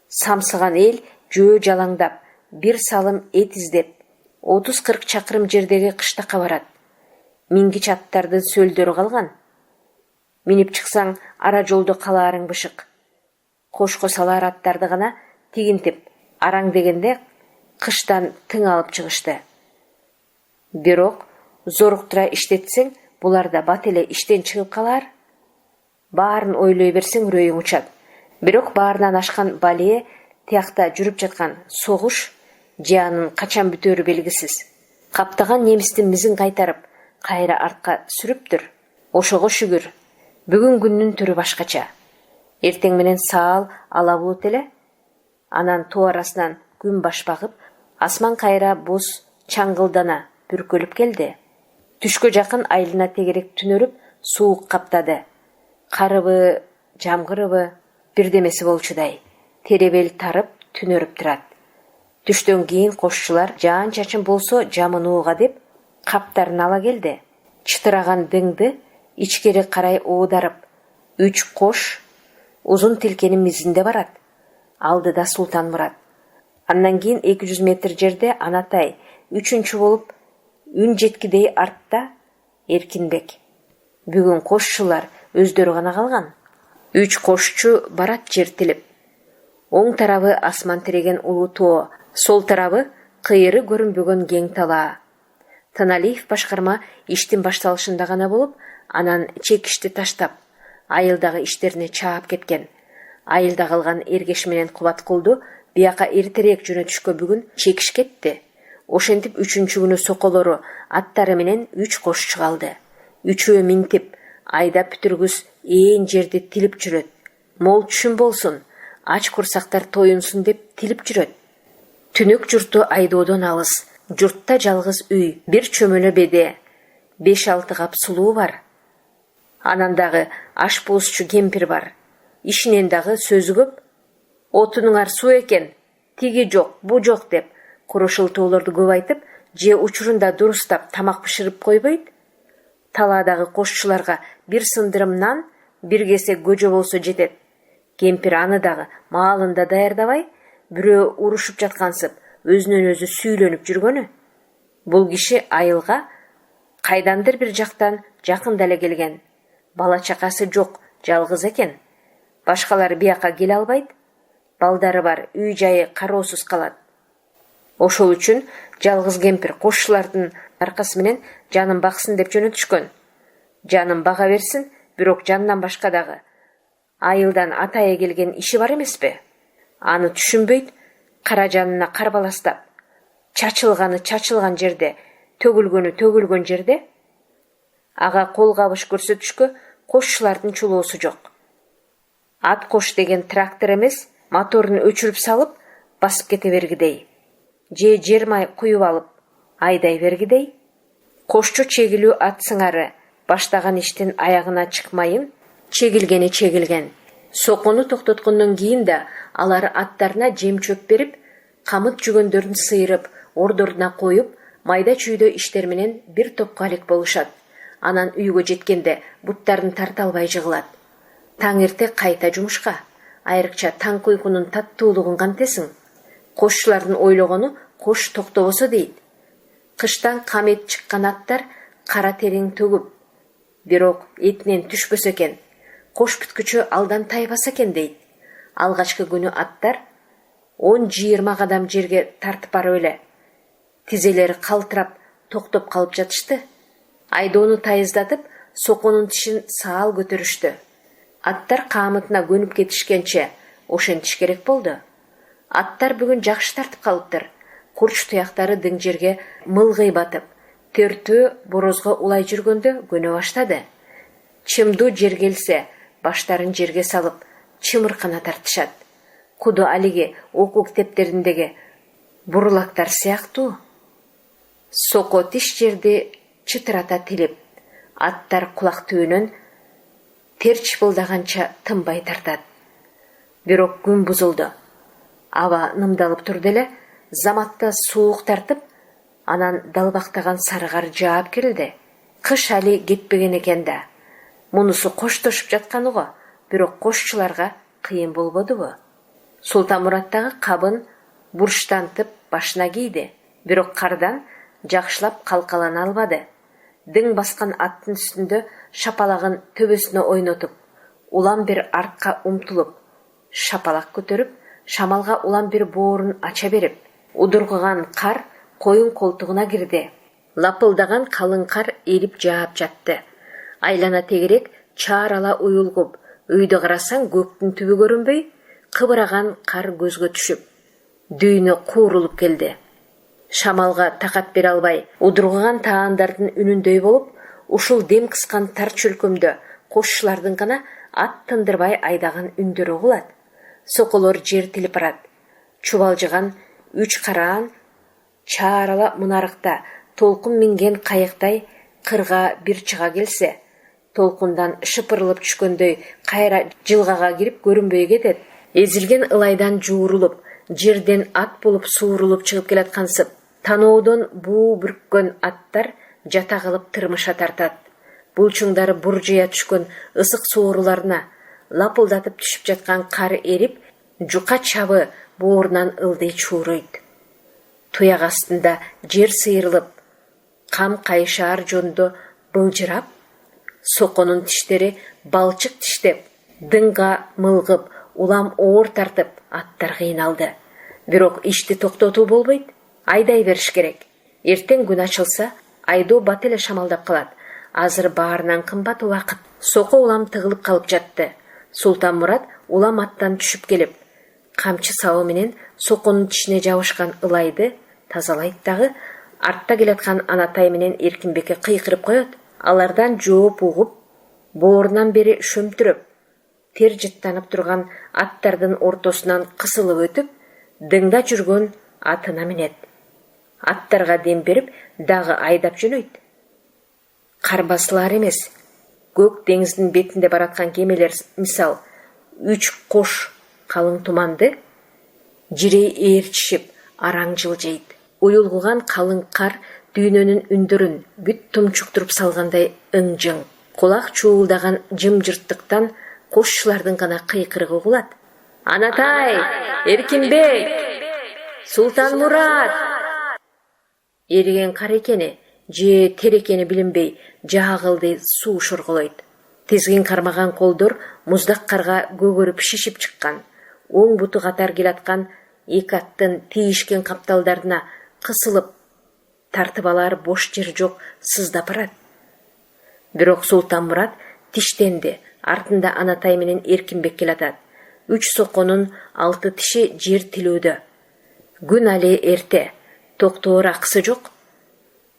Самсыган эл жөө жалаңдап, 1 салым эт издеп, 30-40 чакырым жердеги кыштакка барат. Мингич аттардын сөлдөрү калган. Минип чыксаң, ара жолдо калаарың бышык. кошко салар аттарды гана тигинтип араң дегенде кыштан тың алып чыгышты. Бирок зоруктура иштетсең, булар да бат эле иштен чыгып калар. Баарын ойлой берсең үрөйүң учат. Бирок баарынан ашкан балие тиякта жүрүп жаткан согуш жанын качан бүтөөрү белгисиз. Каптаган немистин мизин кайтарып, кайра артка сүрүптүр. Ошого шүгүр. Бүгүн күндүн түрү башкача. Эртең менен саал ала булут эле. Анан тоо арасынан күн баш багып, асман кайра боз чаңгылдана бүркөлүп келди. Түшкө жакын айлына тегерек түнөрүп, суук каптады. Карыбы, жамгырыбы, бирдемеси болчудай. Теребел тарып, түнөрүп турат. Түштөн кийин кошчулар жаан чачын болсо жамынууга деп каптарын ала келди. Чытыраган дыңды ичкери карай оодарып, 3 кош узун тилкенин мизинде барат. Алдыда Султан Мурат. Андан кийин 200 метр жерде Анатай, 3-чү болуп үн жеткидей артта Эркинбек. Бүгүн кошчулар өздөрү гана калган. 3 кошчу барат жер тилип. Оң тарабы асман тиреген улуу тоо, сол тарабы кыйыры көрүнбөгөн кең талаа. Таналиев башкарма иштин башталышында гана болуп, анан чекишти таштап, айылдагы иштерине чаап кеткен. Айылда калган Эргеш менен Кубаткулду бияка эртерээк жөнөтүшкө бүгүн чекиш кетти. Ошентип 3-чү күнү соколору аттары менен 3 кошчу калды. 3-өө минтип, айдап бүтүргүс ээн жерди тилип жүрөт. Мол түшүм болсун, ач курсактар тоюнсун деп тилип жүрөт. Түнөк журту айдоодон алыс, журтта жалгыз үй, бир чөмөлө беде, 5-6 кап сулуу бар. Анан дагы аш буузчу кемпир бар. Ишинен дагы сөзү көп. Отунуңар суу экен, тиги жок, бу жок деп курушултоолорду көп айтып, же учурунда дурустап тамак бышырып койбойт. Талаадагы кошчуларга бир сындырым нан, бир кесе көжө болсо жетет. Кемпир аны дагы маалында даярдабай, бирөө урушуп жаткансып, өзүнөн өзү сүйүлөнүп жүргөнү. Бул киши айылга кайдандыр бир жактан жакында эле келген. Бала чакасы жок, жалгыз экен. Башкалар бияка келе албайт. Балдары бар, үй жайы кароосуз калат. Ошол үчүн жалгыз кемпир кошчулардын аркасы менен жанын баксын деп жөнөтүшкөн. Жанын бага берсин, бирок жандан башка дагы айылдан атайы келген иши бар эмеспи? Аны түшүнбөйт, кара жанына карбаластап, чачылган жерде, төгүлгөн жерде ага кол кабыш көрсөтүшкө кошчулардын чулоосу жок. Ат кош деген трактор эмес, моторун өчүрүп салып, басып кете бергидей. Же жермай куюп алып, айдай бергидей. Кошчу чегилүү ат сыңары, баштаган иштин аягына чыкмайын, чегилген. Сокуну токтоткондон кийин да алар аттарына жем чөп берип, камыт жүгөндөрүн сыйрып, ордоруна коюп, майда чүйдө иштер менен бир топко алек болушат. Анан үйгө жеткенде буттарын тарта албай жыгылат. Таң эрте кайта жумушка. Айрыкча таң уйкунун таттуулугун кантесиң? Кошчулардын ойлогону кош токтобосо дейт. Кыштан камет чыккан аттар кара терин төгүп, бирок этинен түшпөсө экен. Кош бүткүчө алдан тайбаса экен дейт. Алгачкы күнү аттар 10-20 кадам жерге тартып барып эле тизелери калтырап токтоп калып жатышты. Айдоону тайыздатып, соконун тишин саал көтөрүштү. Аттар камытына көнүп кетишкенче ошентиш керек болду. Аттар бүгүн жакшы тартып калыптыр. Курч туяктары дың жерге мылгый батып, төртөө борозго улай жүргөндө көнө баштады. Чымдуу жер келсе, баштарын жерге салып, чымыркана тартышат. Куду алиги окуу китептериндеги бурулактар сыяктуу. Соко тиш жерди чытырата тилип, аттар кулак түбүнөн терч булдаганча тынбай тартат. Бирок күн бузулду. Аба нымдалып турду эле, заматта суук тартып, анан далбактаган сарыгар жаап келди. Кыш али кетпеген экен да. Мунусу коштошуп жатканы го, бирок кошчуларга кыйын болбодубу? Султан Мураттагы кабын бурштантып башына кийди, бирок кардан жакшылап калкалана албады. Дың баскан аттын үстүндө шапалагын төбөсүнө ойнотуп, улам бир артка умтулуп, шапалак көтөрүп, шамалга улам бир боорун ача берип, удургуган кар коюн колтугуна кирди. Лапылдаган калың кар эрип жаап жатты. Айлана тегерек чаарала уюлгуп, өйдө карасаң көктүн түбү көрүнбөй, кыбыраган кар көзгө түшүп, дүйнө куурулуп келди. Шамалга такат бере албай, удургуган таандардын үнүндөй болуп, ушул дем кыскан тар чөлкөмдө кошчулардын гана ат тындырбай айдаган үндөрү угулат. Соколор жер тилип барат. Чубалжыган үч караан чаарала мунарыкта толкун минген кайыктай кырга бир чыга келсе, толкундан шыпырылып түшкөндөй кайра жылгага кирип көрүнбөй кетет. Эзилген ылайдан жуурулуп, жерден ат болуп суурулуп чыгып келаткансып, таноодон буу бүрккөн аттар жата кылып тырмыша тартат. Булчуңдары буржуя түшкөн ысык сооруларына лапылдатып түшүп жаткан кар эрип, жука чабы боорунан ылдый чууруйт. Туяк астында жер сыйрылып, кам кайшаар жондо былжырап, соконун тиштери балчык тиштеп, дыңга мылгып, улам оор тартып, аттар кыйналды. Бирок ишти токтотуу болбойт, айдай бериш керек. Эртең күн ачылса, айдоо бат эле шамалдап калат. Азыр баарынан кымбат убакыт. Соко улам тыгылып калып жатты. Султанмурат улам аттан түшүп келип, камчы сабы менен соконун тишине жабышкан ылайды тазалайт дагы, артта келаткан Анатай менен Эркинбекке кыйкырып коет. Алардан жооп угуп, боорунан бери шөмтүрөп, тер жыттанып турган аттардын ортосунан кысылып өтүп, дыңда жүргөн атына минет. Аттарга дем берип, дагы айдап жөнөйт. Кар басылар эмес. Көк деңиздин бетинде бараткан кемелер мисал, үч кош калың туманды жирей ээрчишип араң жылжыйт. Уюлгуган калың кар дүйнөнүн үндөрүн бүт тумчуктуруп салгандай ың-жың. Кулак чуулдаган жымжырттыктан кошчулардын гана кыйкырыгы угулат. Анатай, Эркинбек, Султанмурат! Эриген кар экени же тер экени билинбей, жаагылды суу шорголойт. Тизгин кармаган колдор муздак карга көгөрүп шишип чыккан. Оң буту катар келаткан эки аттын тийишкен капталдарына кысылып, тартып алар бош жер жок, сыздап барат. Бирок Султанмурат тиштенди. Артында Анатай менен Эркинбек келатат. Үч соконун 6 тиши жер тилүүдө. Күн али эрте, токтоор акысы жок.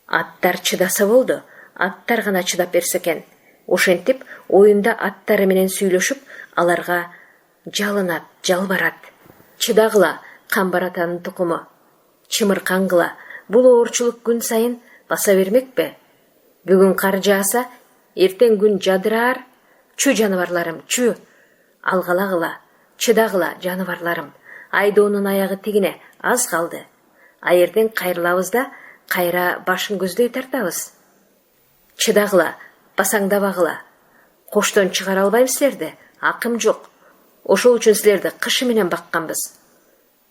Аттар чыдаса болду, аттар гана чыдап берсе экен. Ошентип, оюнда аттары менен сүйлөшүп, аларга жалынат, жалбарат. Чыдагыла, Камбар атанын тукуму. Чымыркаңгыла, бул оорчулук күн сайын баса бермекпи? Бүгүн кар жааса, эртең күн жадыраар. Чү жаныбарларым, чү? Алгалагыла, чыдагыла жаныбарларым. Айдоонун аягы тигине аз калды. Айырден кайрылабыз да, кайра башын көздөй тартабыз. Чыдагыла, басаңдабагыла. Коштон чыгара албайм силерди, акым жок. Ошол үчүн силерди кышы менен бакканбыз.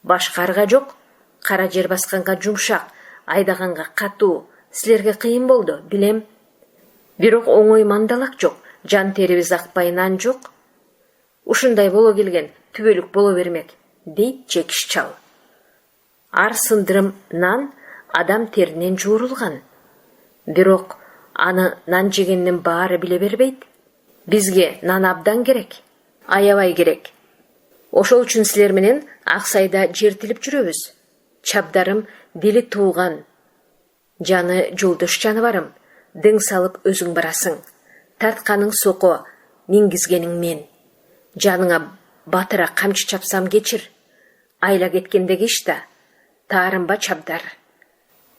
Баш карга жок, кара жер басканга жумшак, айдаганга катуу. Силерге кыйын болду, билем. Бирок оңой мандалак жок, жан терибиз акпай нан жок. Ушундай боло келген түбөлүк боло бермек, дейт чекиш чал. Ар сындырым нан адам теринен жуурулган. Бирок аны нан жегендин баары биле бербейт. Бизге нан абдан керек, аябай керек. Ошол үчүн силер менен Аксайда жер тилип жүрөбүз. Чабдарым дили тууган, жаны жолдош жаныбарым. Дың салып өзүң барасың. Тартканың соко, мингизгениң мен. Жаныңа батыра камчы чапсам кечир. Айла кеткендеги ишта, таарынба чабдар.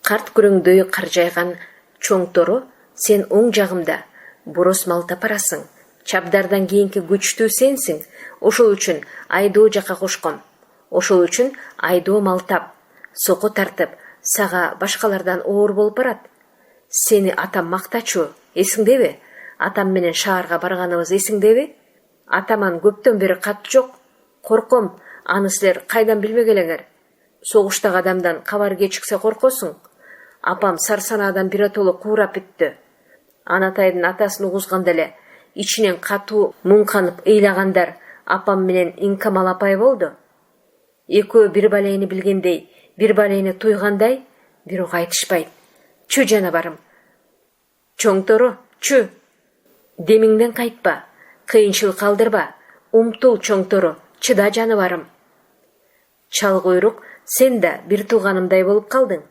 Карт күрөңдөй каржайган чоңтору сен оң жагымда бурос малтап барасың. Чабдардан кийинки күчтүү сенсиң. Ошол үчүн айдоо жака кошком. Ошол үчүн айдоо малтап, соко тартып, сага башкалардан оор болуп барат. Сени атам мактачу, эсиңдеби? Атам менен шаарга барганыбыз эсиңдеби? Атаман көптөн бери кат жок. Корком, аны силер кайдан билбек элеңер? Согуштагы адамдан кабар кечиксе коркосуң. Апам сарсанаадан биротоло куурап бүттү. Анатайдын атасын угузганда эле ичинен катуу муңканып ыйлагандар апам менен Инкамал апай болду. Экөө бир балени билгендей, бир балени туйгандай, бирок айтышпайт. Чү жаныбарым. Чоңтору, чү. Демиңден кайтпа, кыйынчыл калдырба. Умтул чоңтору, чыда жаныбарым. Чал куйрук, сен да бир тууганымдай болуп калдың.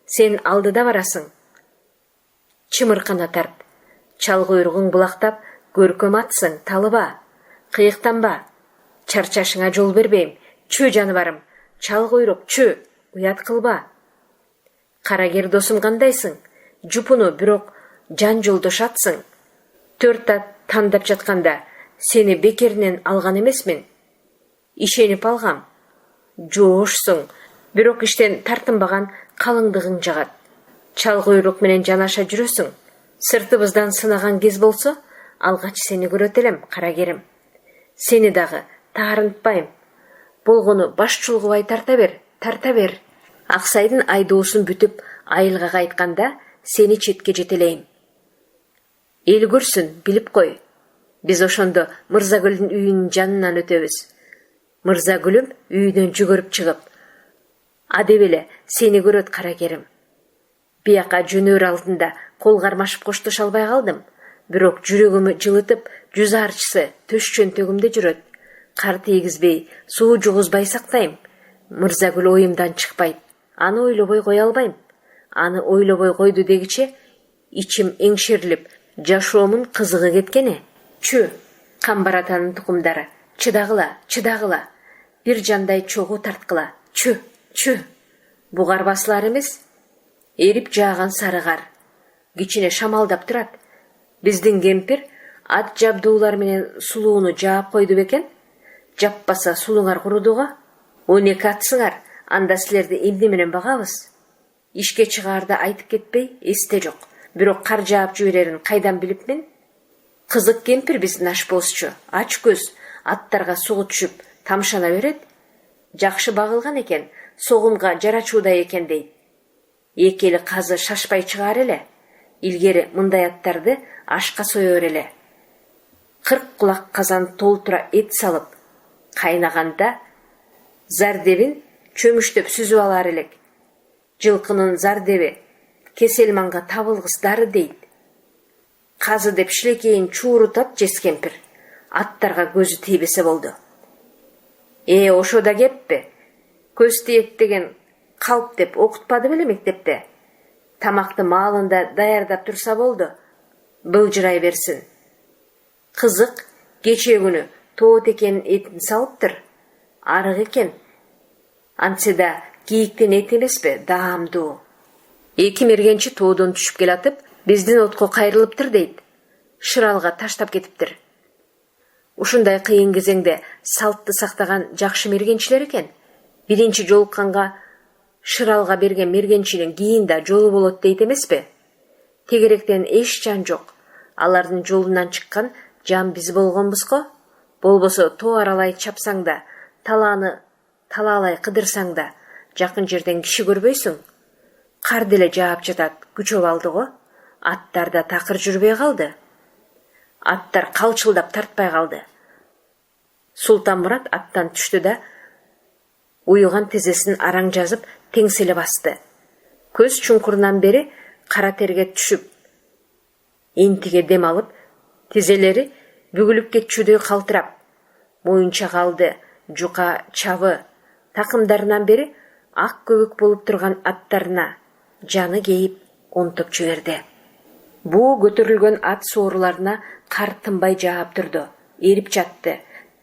Сен алдыда барасың. Чымыркана тарт. Чал куйругуң булактап, көркөм атсың, талыба. Кыйыктанба. Чарчашыңа жол бербейм. Чү жаныбарым. Чал куйрук, чү. Уят кылба. Карагер досум кандайсың? Жупуну бирок жан жолдош атсың. 4 ат тандап жатканда сени бекеринен алган эмесмин. Ишенип алгам. Жоошсуң, бирок иштен тартынбаган калыңдыгың жагат. Чал куйрук менен жанаша жүрөсүң. Сыртыбыздан сынаган кез болсо, алгач сени көрөт элем, карагерим. Сени дагы таарынтпайм. Болгону баш чулгубай тарта бер. Аксайдын айдоосун бүтүп, айылга кайтканда сени четке жетелейм. Эл көрсүн, билип кой. Биз ошондо Мырзагүлдүн үйүнүн жанынан өтөбүз. Мырзагүлүм үйдөн жүгүрүп чыгып, адеп эле сени көрөт, карагерим. Бияка жөнөр алдында кол кармашып коштошо албай калдым. Бирок жүрөгүмү жылытып, жүз арчысы төш чөнтөгүмдө жүрөт. Кар тийгизбей, суу жугузбай сактайм. Мырзагүл оюмдан чыкпайт. Аны ойлобой кое албайм. Аны ойлобой койду дегиче ичим эңшерилип, жашоомун кызыгы кеткени. Чү, Камбаратанын тукумдары, чыдагыла. Бир жандай чогуу тарткыла. Чү. Бугар басылар эмес. Эрип жааган сары кар. Кичине шамалдап турат. Биздин кемпир ат жабдуулар менен сулууну жаап койду бекен. Жаппаса сулуңар курудуга. 12 атсыңар, анда силерди эмне менен багабыз? Ишке чыгаарда айтып кетпей, эсте жок. Бирок кар жаап жиберерин кайдан билипмин? Кызык кемпир биздин ашпозчу, ач көз, аттарга сугу түшүп, тамшана берет. Жакшы багылган экен, согумга жарачуудай экен дейт. Эки эли казы шашпай чыгаар эле. Илгери мындай аттарды ашка сое береле. 40 кулак казан толтура эт салып, кайнаганда зардебин чөмүштөп сүзүп алар элек. Жылкынын зардеби Кеселманга табылгыс дары дейт. Казы деп шилекейин чуурутат жес кемпир. Аттарга көзү тийбесе болду. Ошо да кеппи. Көз тиет деген калп деп окутпады беле мектепте. Тамакты маалында даярдап турса болду. Былжырай берсин. Кызык, кечээ күнү тоот экенин этин салыптыр. Арык экен. Антседа кийиктин эти эмеспи, даамдуу. Эки мергенчи тоодон түшүп келатып, биздин отко кайрылыптыр дейт. Шыралга таштап кетиптир. Ушундай кыйын кезеңде салтты сактаган жакшы мергенчилер экен. Биринчи жолукканга шыралга берген мергенчинин кийин да жолу болот дейт эмеспи? Тегеректен эч жан жок. Алардын жолунан чыккан жан биз болгонбуз го. Болбосо тоо аралай чапсаң да, талааны талаалай кыдырсаң да, жакын жерден киши көрбөйсүң. Кар деле жаап жатат, күчөп алды го. Аттар да такыр жүрбөй калды. Аттар калчылдап тартпай калды. Султанмурат аттан түштү да, уюган тизесин араң жазып теңселе басты. Көз чуңкурунан бери кара терге түшүп, энтиге дем алып, тизелери бүгүлүп кетчүдөй калтырап, моюнча калды, жука, чабы, такымдарынан бери ак көбүк болуп турган аттарына жаны кейип онтоп жиберди. Буу көтөрүлгөн ат сооруларына кар тынбай жаап турду, эрип жатты.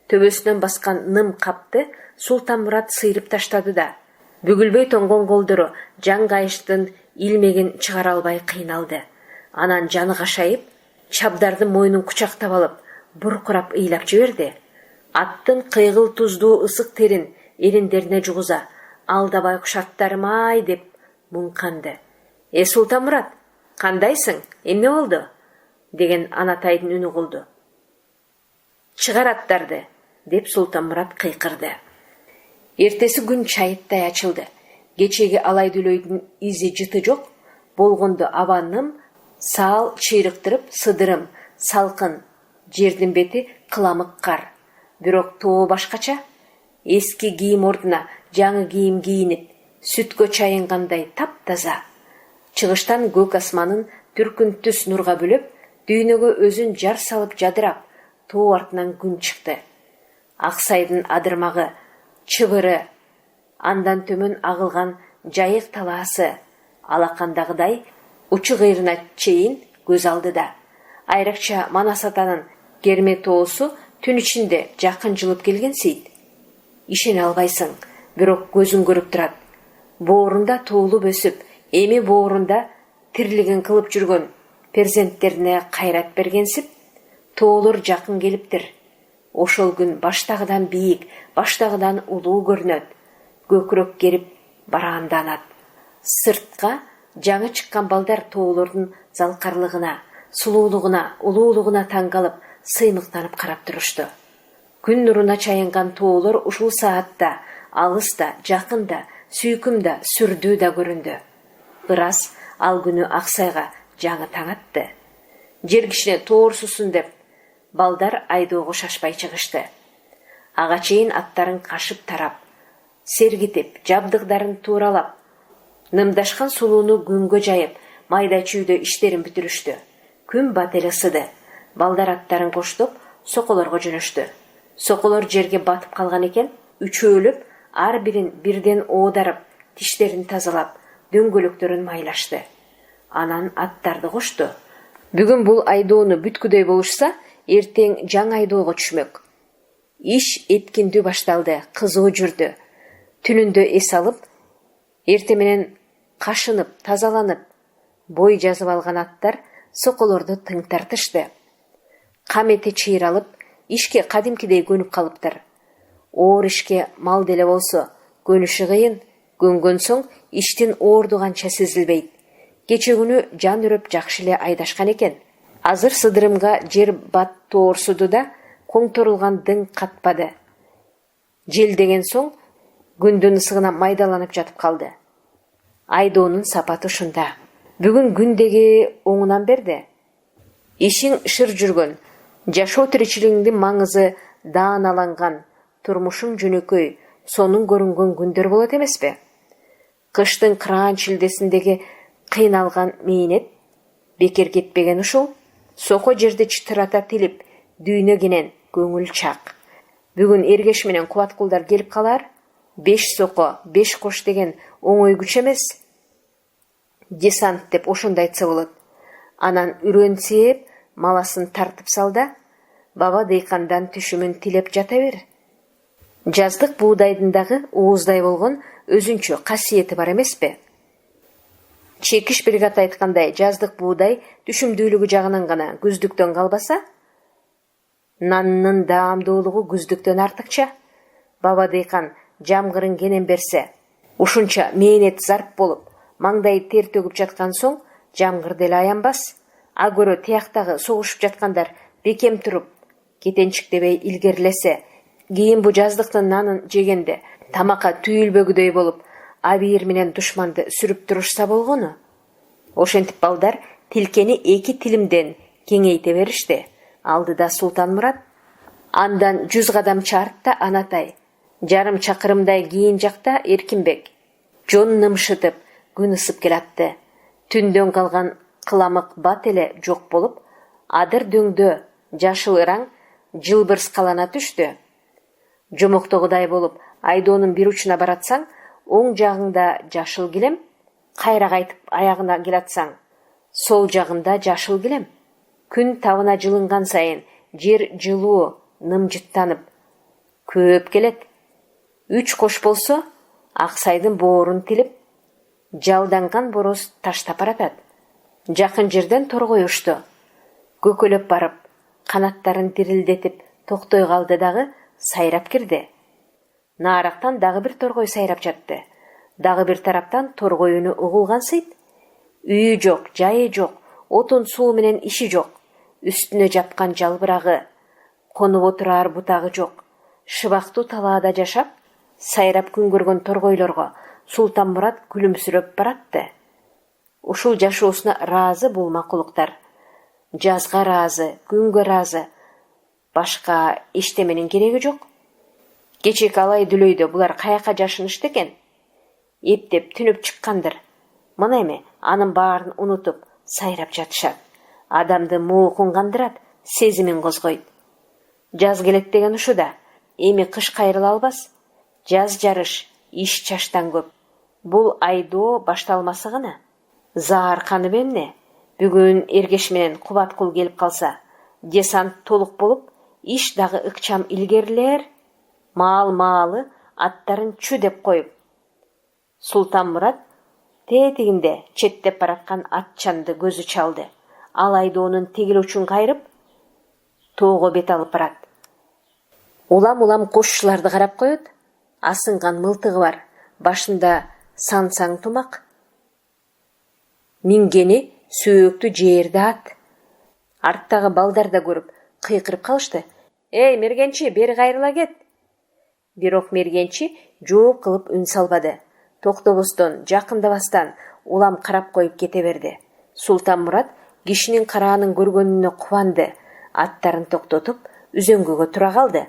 Төбөсүнөн баскан ным капты Султанмурат сыйрып таштады да, бүгүлбөй тоңгон колдору жан кайыштын илмегин чыгара албай кыйналды. Анан жаны кашайып, чабдардын мойнун кучактап алып, буркурап ыйлап жиберди. Аттын кыйгыл туздуу ысык терин эриндерине жугуза, алдабай кушаттарым-ай деп муңканды. Султанмурат, кандайсың? Эмне болду? Деген анатайдын үнү кулду. Чыгар аттарды, деп Султанмурат кыйкырды. Эртеси күн чайыттай ачылды. Кечеги алай дүлөйдүн изи жыты жок, болгондо аба ным, саал чыйрыктырып, сыдырым, салкын, жердин бети кыламык кар. бирок тоо башкача. Эски кийим ордуна жаңы кийим кийинип, сүткө чайынгандай таптаза. Чыгыштан көк асманын түркүн түс нурга бөлөп, дүйнөгө өзүн жар салып жадырап, тоо артынан күн чыкты. Аксайдын адырмагы, чыбыры, андан төмөн агылган жайык талаасы, алакандагыдай учу кыйрына чейин көз алдыда. Айрыкча Манас атанын Керме тоосу түн ичинде жакын жылып келген сейт. Ишене албайсың, бирок көзүң көрүп турат. Боорунда туулуп өсүп, эми боорунда тирлигин кылып жүргөн перзенттерине кайрат бергенсип, тоолор жакын келиптир. Ошол күн баштагыдан бийик, баштагыдан улуу көрүнөт. Көкүрөк керип бараанданат. Сыртка жаңы чыккан балдар тоолордун залкарлыгына, сулуулугуна, улуулугуна таң калып, сыймыктанып карап турушту. Күн нуруна чайынган тоолор ушул саатта, алыста, жакында, сүйкүмдө, сүрдүү көрүндү. Ырас ал күнү Аксайга жаңы таң атты. Жер кишине тоорсусун деп, балдар айдоого шашпай чыгышты. Ага чейин аттарын кашып тарап, сергитип, жабдыгдарын тууралап, нымдашкан сулууну күнгө жайып, майда чүйдө иштерин бүтүрүштү. Күн бат эле ысыды. Балдар аттарын коштоп, соколорго жөнөштү. Соколор жерге батып калган экен, үчөөлүп, ар бирин бирден оодарып, тиштерин тазалап, дөңгөлөктөрүн майлашты. Анан аттарды кошту. Бүгүн бул айдоону бүткүдөй болушса, эртең жаңы айдоого түшмөк. Иш эткиндүү башталды, кызуу жүрдү. Түнүндө эс алып, эрте менен кашынып, тазаланып, бой жазып алган аттар соколорду тың тартышты. Кам эти чыйралып, ишке кадимкидей көнүп калыптыр. Оор ишке мал деле болсо, көнүшү кыйын, көнгөн соң иштин оорду канча сезилбейт. Кече күнү жан үрөп жакшы эле айдашкан экен. Азыр сыдырымга жер бат тоорсуду да, коңторулган дың катпады. Жел деген соң күндүн ысыгына майдаланып жатып калды. Айдоонун сапаты ушунда. Бүгүн күндеги оңунан берди. Ишиң шыр жүргөн, жашоо тиричилигиңдин маңызы дааналанган, турмушуң жөнөкөй, сонун көрүнгөн күндөр болот эмеспи? Кыштын кыраан чилдесиндеги кыйналган мээнет бекер кетпеген ушул. Сoko жерди чытырата тилип, дүйнө кенен көңүл чак. Бүгүн Эргеш менен Кубаткулдар келип калар. 5 сoko, 5 кош деген оңой күч эмес. Десант деп ошондой айтса болот. Анан үрөн сээп, маласын тартып салда, баба дыйкандан түшүмүн тилеп жата бер. Жаздык буудайдын дагы ууздай болгон өзүнчө касиети бар эмеспи? Чекиш бригат айткандай, жаздык буудай түшүмдүүлүгү жагынан гана күздүктөн калбаса, наннын даамдуулугу күздүктөн артыкча. Баба дыйкан жамгырын кенен берсе, ушунча мээнет зарп болуп, маңдай тер төгүп жаткан соң, жамгыр деле аянбас. А көрө тияктагы согушуп жаткандар бекем туруп, кетенчиктебей илгерилесе, кийин бу жаздыктын нанын жегенде тамакка түйүлбөгүдөй болуп, абийир менен душманды сүрүп турушса болгону. Ошентип балдар тилкени 2 тилимден кеңейте беришти. Алдыда Султан Мурат, андан 100 кадамча артта Анатай, жарым чакырымдай кийин жакта Эркинбек. Жон нымшытып, күн ысып келатты. Түндөн калган кыламык бат эле жок болуп, адыр дөңдө жашыл ыраң жылбырскалана түштү. Жомоктогудай болуп, айдоонун бир учуна баратсаң, оң жагыңда жашыл килем, кайра кайтып аягына келатсаң, сол жагында жашыл килем. Күн табына жылынган сайын жер жылуу, нымжыттанып көп келет. 3 кош болсо, Аксайдын боорун тилип, жалданган бороз таштап баратат. Жакын жерден торгой ушту. Көкөлөп барып, канаттарын дирилдетип токтой калды дагы сайрап кирди. Наарактан дагы бир торгой сайрап жатты. Дагы бир тараптан торгой үнү угулган сыйт. Үйү жок, жайы жок, отун суу менен иши жок. Үстүнө жапкан жалбырагы, конуп отурар бутагы жок. Шыбактуу талаада жашап, сайрап күн көргөн торгойлорго Султан Мурат күлүмсүрөп баратты. Ушул жашоосуна ыраазы бул макулуктар. Жазга ыраазы, күнгө ыраазы. Башка иштеменин кереги жок. Кечээки алай дүлөйдө булар каяка жашынышты экен? Эптеп түнүп чыккандыр. Мына эми анын баарын унутуп сайрап жатышат. Адамды муукун кандырат, сезимин козгойт. Жаз келет деген ушуда. Эми кыш кайрыла албас. Жаз жарыш, иш чаштан көп. Бул айдоо башталмасы гана. Заарканып эмне? Бүгүн Эргеш менен Кубаткул келип калса, десант толук болуп, иш дагы ыкчам илгерилер. Маалы аттарын чү деп коюп. Султанмурат тетигинде четтеп бараткан атчанды көзү чалды. Ал айдоонун тегил учун кайрып, тоого бет алып барат. Улам кошчуларды карап коет. Асынган мылтыгы бар. Башында сансаң тумак. Мингени сөөктү жерде ат. Арттагы балдар да көрүп, кыйкырып калышты. Эй, мергенчи, бери кайрыла кет. Бирок мергенчи жооп кылып үн салбады. Токтобостон, жакындабастан улам карап коюп кете берди. Султанмурат кишинин караанын көргөнүнө кубанды. Аттарын токтотуп, үзөңгүгө тура калды.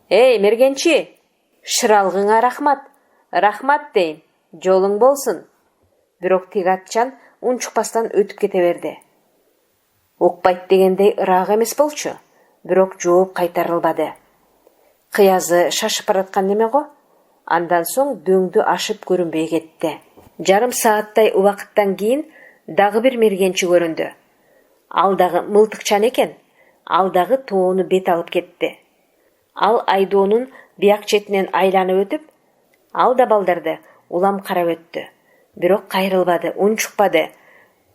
Эй, мергенчи! Шыралгыңа рахмат. Рахмат дейм. Жолуң болсун. Бирок тиг атчан унчукпастан өтүп кете берди. Укпайт дегендей ыраак эмес болчу. Бирок жооп кайтарылбады. Кыязы шашып бараткан неме го? Андан соң дөңдү ашып көрүнбөй кетти. Жарым сааттай убакыттан кийин дагы бир мергенчи көрүндү. Ал дагы мылтыкчан экен. Ал дагы тоону бет алып кетти. Ал айдоонун бияк четинен айланып өтүп, ал да балдарды улам карап өттү. Бирок кайрылбады, унчукпады.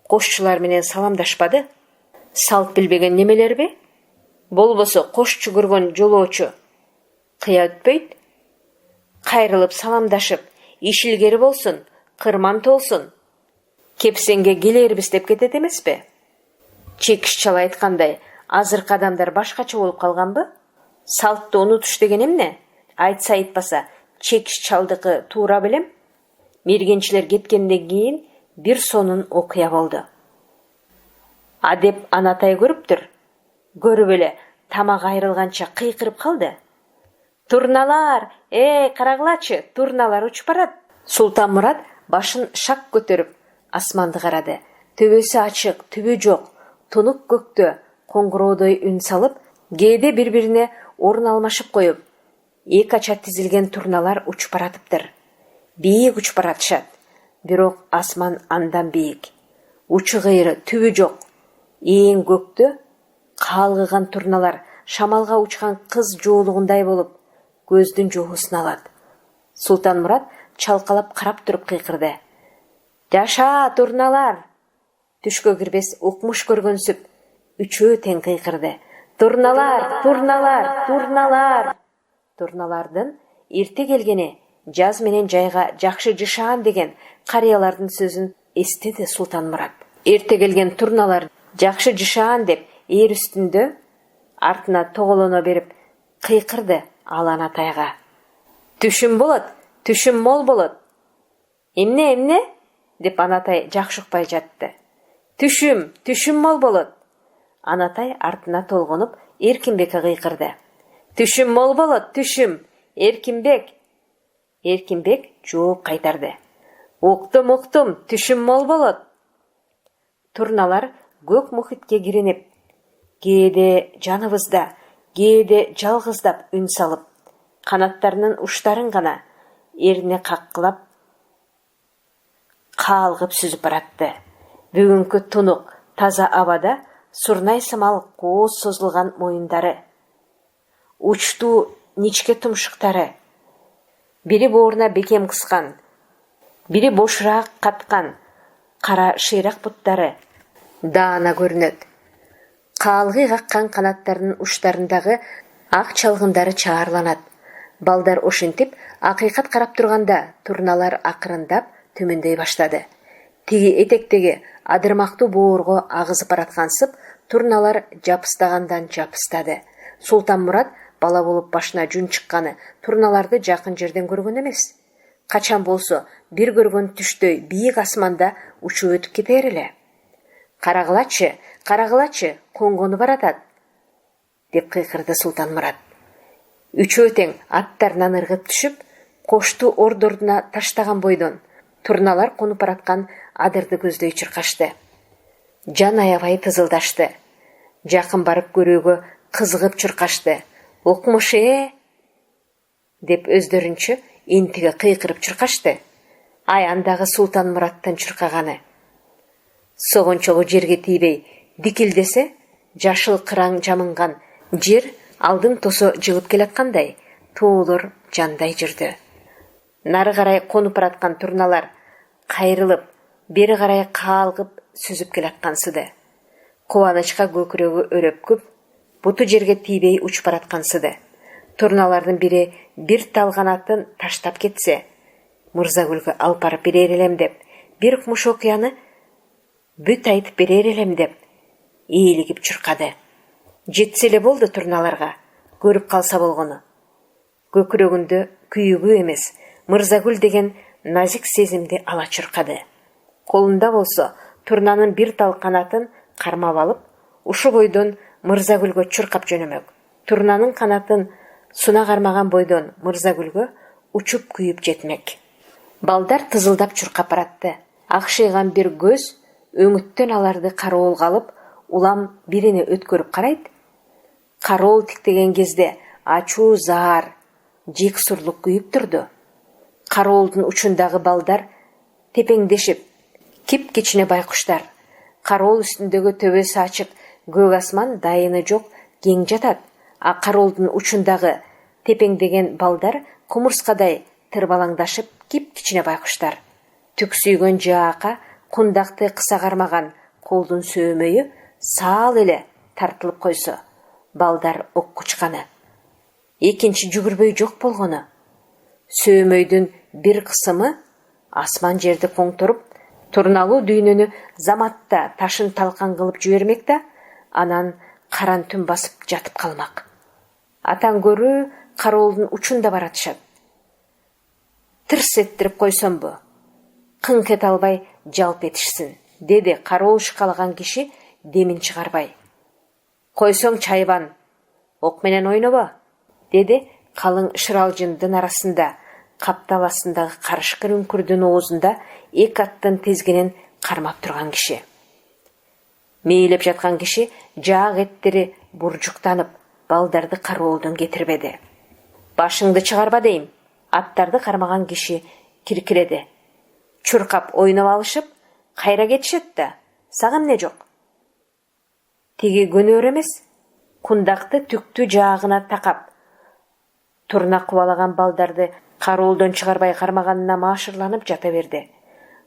Кошчулар менен саламдашпады. Салт билбеген немелерби? Болбосо кошчу көргөн жолоочу кыя өтпөйт. Кайрылып саламдашып, иш илгери болсун, кырман толсун. Кепсеңге келербиз деп кетет эмеспи? Чекишчал айткандай, азыркы адамдар башкача болуп калганбы? Салтты унутуш деген эмне? Айтса айтпаса, чекишчалдыкы туура билем. Мергенчилер кеткенден кийин бир сонун окуя болду. Адеп Анатай көрүптүр. Көрүп эле тамак айрылганча кыйкырып калды. Турналар, карагылачы, турналар учуп барат. Султанмурат башын шак көтөрүп асманды карады. Төбөсү ачык, түбү жок, тунук көктө коңгуроодой үн салып, кээде бири-бирине орун алмашып коюп, эки ача тизилген турналар учуп баратыптыр. Бийик учуп баратышат. Бирок асман андан бийик. Учу кыйры, түбү жок. Эң көктө калгыган турналар шамалга учкан кыз жоолугундай болуп, көздүн жоосун алат. Султанмурат чалкалап карап туруп кыйкырды. Жаша, турналар! Түшкө кирбес укмуш көргөнсүп, үчөө тең кыйкырды. Турналар, турналар, турналар! Турналардын эрте келгени жаз менен жайга жакшы жышаан деген карыялардын сөзүн эстеди Султанмурат. Эрте келген турналар жакшы жышаан деп эр үстүндө артына тоголоно берип кыйкырды ал Анатайга. Түшүм болот, түшүм мол болот. Эмне деп Анатай жакшы укпай жатты. Түшүм мол болот. Анатай артына толгонуп Эркинбекке кыйкырды. Түшүм мол болот, түшүм, Эркинбек. Эркинбек жооп кайтарды. Уктум, түшүм мол болот. Турналар көк мухитке киренип, кээде жаныбызда, кээде жалгыздап үн салып, канаттарынын уштарын гана эрине каккылап, калгып сүзүп баратты. Бүгүнкү тунук, таза абада сурнай сымал кооз созулган моюндары, учтуу ничке тумшуктары, бири бооруна бекем кыскан, бири бошураак каткан кара шыйрак буттары даана көрүнөт. Каалгый каккан канаттарынын уштарындагы ак чалгындары чаарланат. Балдар ошентип акыйкат карап турганда турналар акырындап төмөндөй баштады. Тиги этектеги адырмактуу боорго агызып бараткансып, турналар жапыстагандан жапыстады. Султанмурат бала болуп башына жун чыкканы турналарды жакын жерден көргөн эмес. Качан болсо бир көргөн түштөй бийик асманда учуп өтүп кетер эле. Карагылачы, коңгону баратат. деп кыйкырды Султанмурат. Үчөө тең аттарынан ыргып түшүп, кошту ордордуна таштаган бойдон турналар конуп бараткан адырды көздөй чуркашты. Жан аябай тызылдашты. Жакын барып көрүүгө кызыгып чуркашты. Окмуш деп өздөрүнчө интиге кыйкырып чуркашты. Ай андагы Султанмураттын чуркаганы. Согончогу жерге тийбей дикилдесе, жашыл кыраң жамынган жер алдын тосо жылып келаткандай, тоолор жандай жүрдү. Нары карай конуп бараткан турналар кайрылып, бери карай каалгып сүзүп келаткансыды. Кубанычка көкүрөгү өрөпкүп, буту жерге тийбей учуп бараткансыды. Турналардын бири бир тал канатын таштап кетсе, Мырзагүлгө алып барып берер элем деп, бир укмуш окуяны бүт айтып берер элем деп, ийилигип чуркады. Жетсе эле болду турналарга, көрүп калса болгону. Көкүрөгүндө күйүгү эмес, Мырзагүл деген назик сезимди ала чуркады. Колунда болсо турнанын бир тал канатын кармап алып, ушу бойдон Мырзагүлгө чуркап жөнөмөк. Турнанын канатын суна кармаган бойдон Мырзагүлгө учуп күйүп жетмек. Балдар тызылдап чуркап баратты. Акшыйган бир көз өңүттөн аларды кароолго алып, улам биrini өткөрүп карайт. Кароол тиктеген кезде ачуу заар, жек сурлук күйүп турду. Кароолдун учундагы балдар тепеңдешип, кип-кичине байкуштар. Кароол үстүндөгү төбөсү ачык көк асман дайыны жок кең жатат. А кароолдун учундагы тепеңдеген балдар кумурскадай тырбалаңдашып, кип-кичине байкуштар. Түксүйгөн жаака кундакты кыса кармаган колдун сөөмөйү саал эле тартылып койсо, балдар оккучканы. Экинчи жүгүрбөй жок болгону. Сөөмөйдүн бир кысымы асман жерди коңторуп, турналуу дүйнөнү заматта ташын талкан кылып жибермек да, анан каран түн басып жатып калмак. Атаң көрүү кароолдун учунда баратышат. Тырс эттирип койсомбу, кыңк эте албай жалп этишсин, деди кароол шкалаган киши демин чыгарбай. Койсоң чайбан, ок менен ойнобо, деди калың шыралжындын арасында, каптал астындагы карышкыр үңкүрдүн оозунда эки аттын тезгенин кармап турган киши. Мейлеп жаткан киши жаак эттери буржуктанып, балдарды кароолдон кетирбеди. Башыңды чыгарба дейм, аттарды кармаган киши киркиреди. Чуркап ойноп алышып, кайра кетишет да, сага эмне жок? Тиги көнөр эмес, кундакты түктүү жаагына такап, турна кубалаган балдарды кароолдон чыгарбай кармаганына маашырланып жата берди.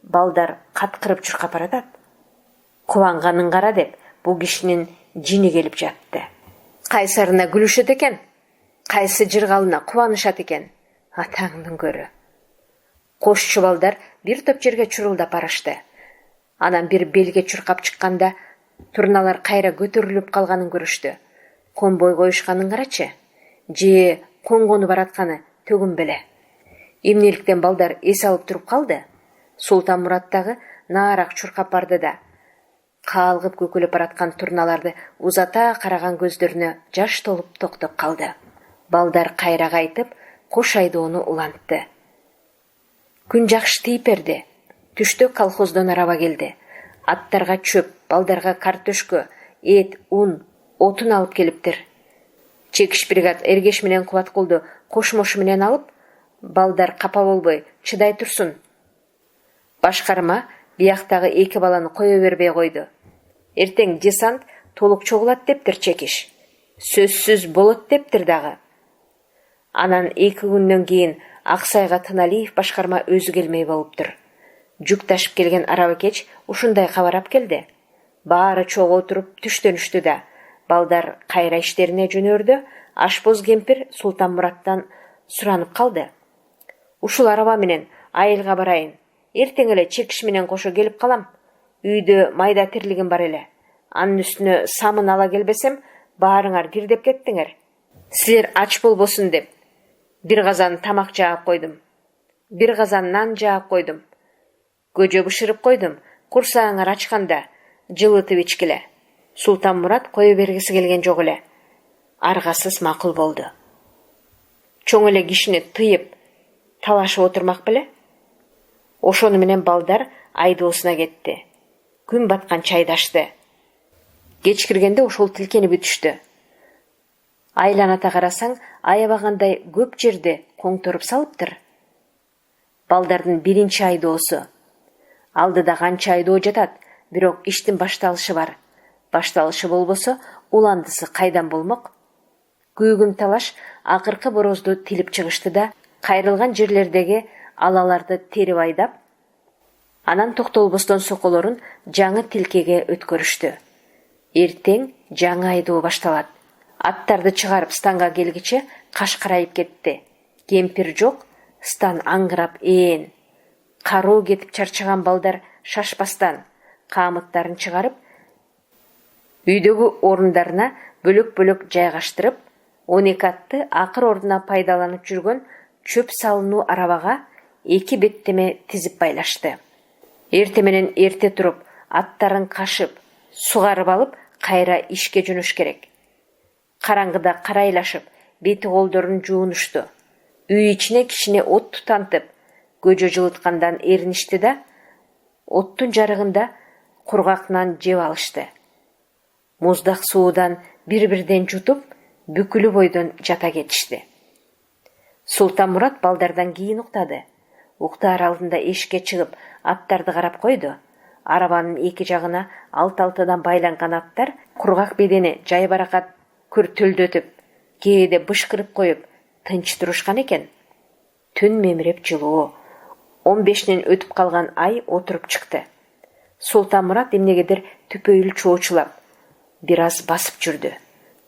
Балдар каткырып чуркап баратат. Кубанганын кара деп, бул кишинин жини келип жатты. Кайсарына күлүшөт экен, кайсы жыргалына кубанышат экен, атаңдын көрү. Кошчу балдар бир топ жерге чурулдап барышты. Анан бир белге чуркап чыкканда, турналар кайра көтөрүлүп калганын көрүштү. Конбой коюшканын карачы, же коңгону баратканы төгүн беле. Эмнеликтен балдар эс алып туруп калды. Султанмурат дагы наараак чуркап барды да, каалгып көкөлөп бараткан турналарды узата караган көздөрүнө жаш толуп токтоп калды. Балдар кайра кайтып, кош айдоону улантты. Күн жакшы тийип берди. Түштө колхоздон араба келди. Аттарга чөп, балдарга картөшкө, эт, ун, отун алып келиптир. Чекиш бригад Эргеш менен Кубаткулду кошмошу менен алып, балдар капа болбой чыдай турсун. Башкарма бияктагы эки баланы кое бербей койду. Эртең десант толук чогулат дептир чекиш. Сөзсүз болот дептир дагы. Анан 2 күндөн кийин Аксайга Тыналиев башкарма өзү келмей болуптур. Жүк ташып келген арабакеч ушундай кабар келди. Баары чогуу туруп түштөнүштү да, балдар кайра иштерине жөнөрдү. Ашпоз кемпир Султанмураттан суранып калды. Ушул араба менен айылга барайын. Эртең эле чекиш менен кошо келип калам. Үйдө майда тирлигим бар эле. Анын үстүнө самын ала келбесем, баарыңар кирдеп кеттиңер. Силер ач болбосун деп, бир казан тамак жаап койдум. Бир казан нан жаап койдум. Көжө бышырып койдум. Курсагыңар ачканда жылытып ичкиле. Султанмурат кое бергиси келген жок эле. аргасыз макул болду. Чоң эле кишини тыйып талашып отурмак беле. Ошону менен балдар айдоосуна кетти. Күн баткан чайдашты. Кеч киргенде ошол тилкенип бүтүштү. Айланата карасаң, аябагандай көп жерди коңторуп салыптыр. Балдардын биринчи айдоосу. Алдыда канча айдоо жатат, бирок иштин башталышы бар. Башталышы болбосо, уландысы кайдан болмок? Күйгүм талаш акыркы борозду тилип чыгышты да, кайрылган жерлердеги алаларды терип айдап, анан токтолбостон соколорун жаңы тилкеге өткөрүштү. Эртең жаңы айдоо башталат. Аттарды чыгарып станга келгиче каш карайып кетти. Кемпир жок, стан аңгырап ээн. Кароо кетип чарчаган балдар шашпастан камыттарын чыгарып, үйдөгү орундарына бөлөк-бөлөк жайгаштырып, 12 атты акыр ордуна пайдаланып жүргөн чөп салынуу арабага 2 беттеме тизип байлашты. Эрте менен эрте туруп, аттарын кашып, сугарып алып, кайра ишке жөнөш керек. Караңгыда карайлашып, бети колдорун жуунушту. Үй ичине кичине от тутантып, көжө жылыткандан эриништи да, оттун жарыгында кургак нан жеп алышты. Муздак суудан бир-бирден жутуп, бүкүлү бойдон жата кетишти. Султанмурат балдардан кийин уктады. Уктаар алдында эшикке чыгып, аттарды карап койду. Арабанын эки жагына алт-алтыдан байланган аттар кургак бедени жайбаракат күртөлдөтүп, кээде бышкырып коюп, тынч турушкан экен. Түн мемиреп жылуу. 15-нен өтүп калган ай отуруп чыкты. Султанмурат эмнегедир түпөйүл чоочулап, бир аз басып жүрдү.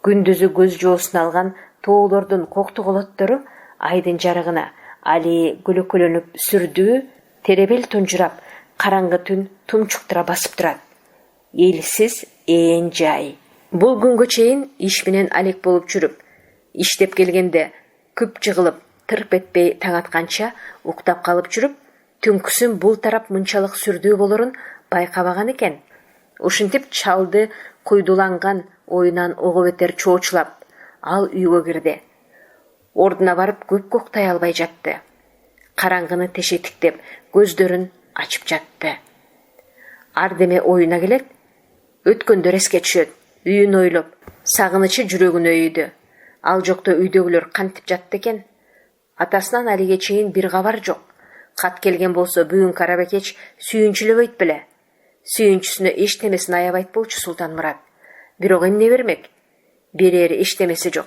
Күндүзү көз жоосуна алган тоолордун кокту колоттору айдын жарыгына али көлөкөлөнүп сүрдүү, теребел тунжурап, караңгы түн тумчуктура басып турат. Элсиз ээн жай. Бул күнгө чейин иш менен алек болуп жүрүп, иштеп келгенде күп жыгылып, тырп этпей таң атканча уктап калып жүрүп, түнкүсүн бул тарап мынчалык сүрдүү болорун байкабаган экен. Ушинтип чалды куйдуланган оюнан ого бетер чоочулап, ал үйгө кирди. Ордуна барып көпкө уктай албай жатты. Караңгыны тешетиктеп, көздөрүн ачып жатты. Ардеме оюна келет, өткөндөр эске түшөт, үйүн ойлоп, сагынычы жүрөгүн өйүдү. Ал жокто үйдөгүлөр кантип жатты экен? Атасынан алиге чейин бир кабар жок. Кат келген болсо бүгүн Карабекеч сүйүнчүлөбөйт беле. Сүйүнчүсүнө эчтемесин аябайт болчу Султанмурат. Бирок эмне бермек? Берери эчтемеси жок.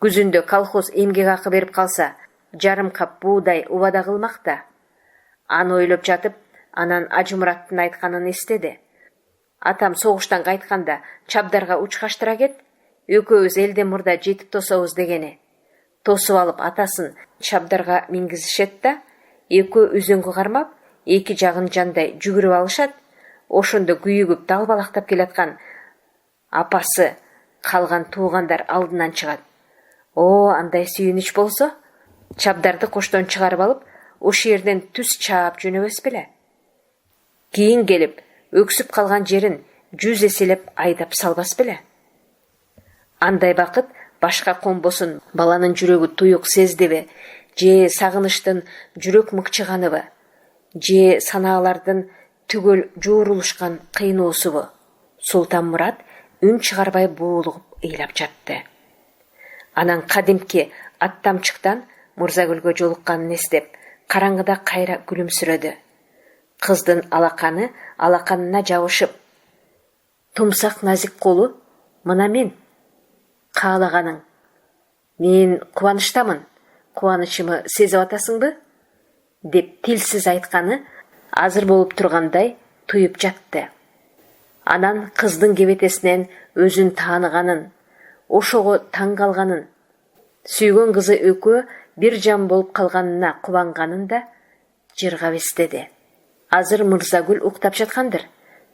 Күзүндө колхоз эмгек акы берип калса, жарым кап буудай убада кылмак да. Аны ойлоп жатып, анан Ажымураттын айтканын эстеди. Атам согуштан кайтканда Чабдарга учкаштыра кет, экөөбүз элден мурда жетип тособуз дегени. Тосуп алып атасын Чабдарга мингизишет да, экөө үзөңгү кармап, эки жагын жандай жүгүрүп алышат. Ошондо күйүгүп далбалактап келаткан апасы, калган туугандар алдынан чыгат. О, андай сүйүнүч болсо, Чабдарды коштон чыгарып алып, ошо жерден түз чаап жөнөбөс беле. Кийин келип, өксүп калган жерин 100 эселеп айдап салбас беле. Андай бакыт башка комбосун баланын жүрөгү туюк сездиби, же сагынычтын жүрөк мыкчыганыбы, же санаалардын түгөл жуурулушкан кыйноосубу? Султанмурат үн чыгарбай буулугуп ыйлап жатты. Анан кадимки аттамчыктан Мырзагүлгө жолукканын эстеп, караңгыда кайра күлүмсүрөдү. Кыздын алаканы алаканына жабышып, тумсак назик колу, мына мен, каалаганың. Мен кубанычтамын, кубанычымы сезип атасыңбы? Деп тилсиз айтканы азыр болуп тургандай туюп жатты. Анан кыздын кебетесинен өзүн тааныганын, ошого таң калганын, сүйгөн кызы экөө бир жан болуп калганына кубанганын да жыргап эстеди. Азыр Мырзагүл уктап жаткандыр,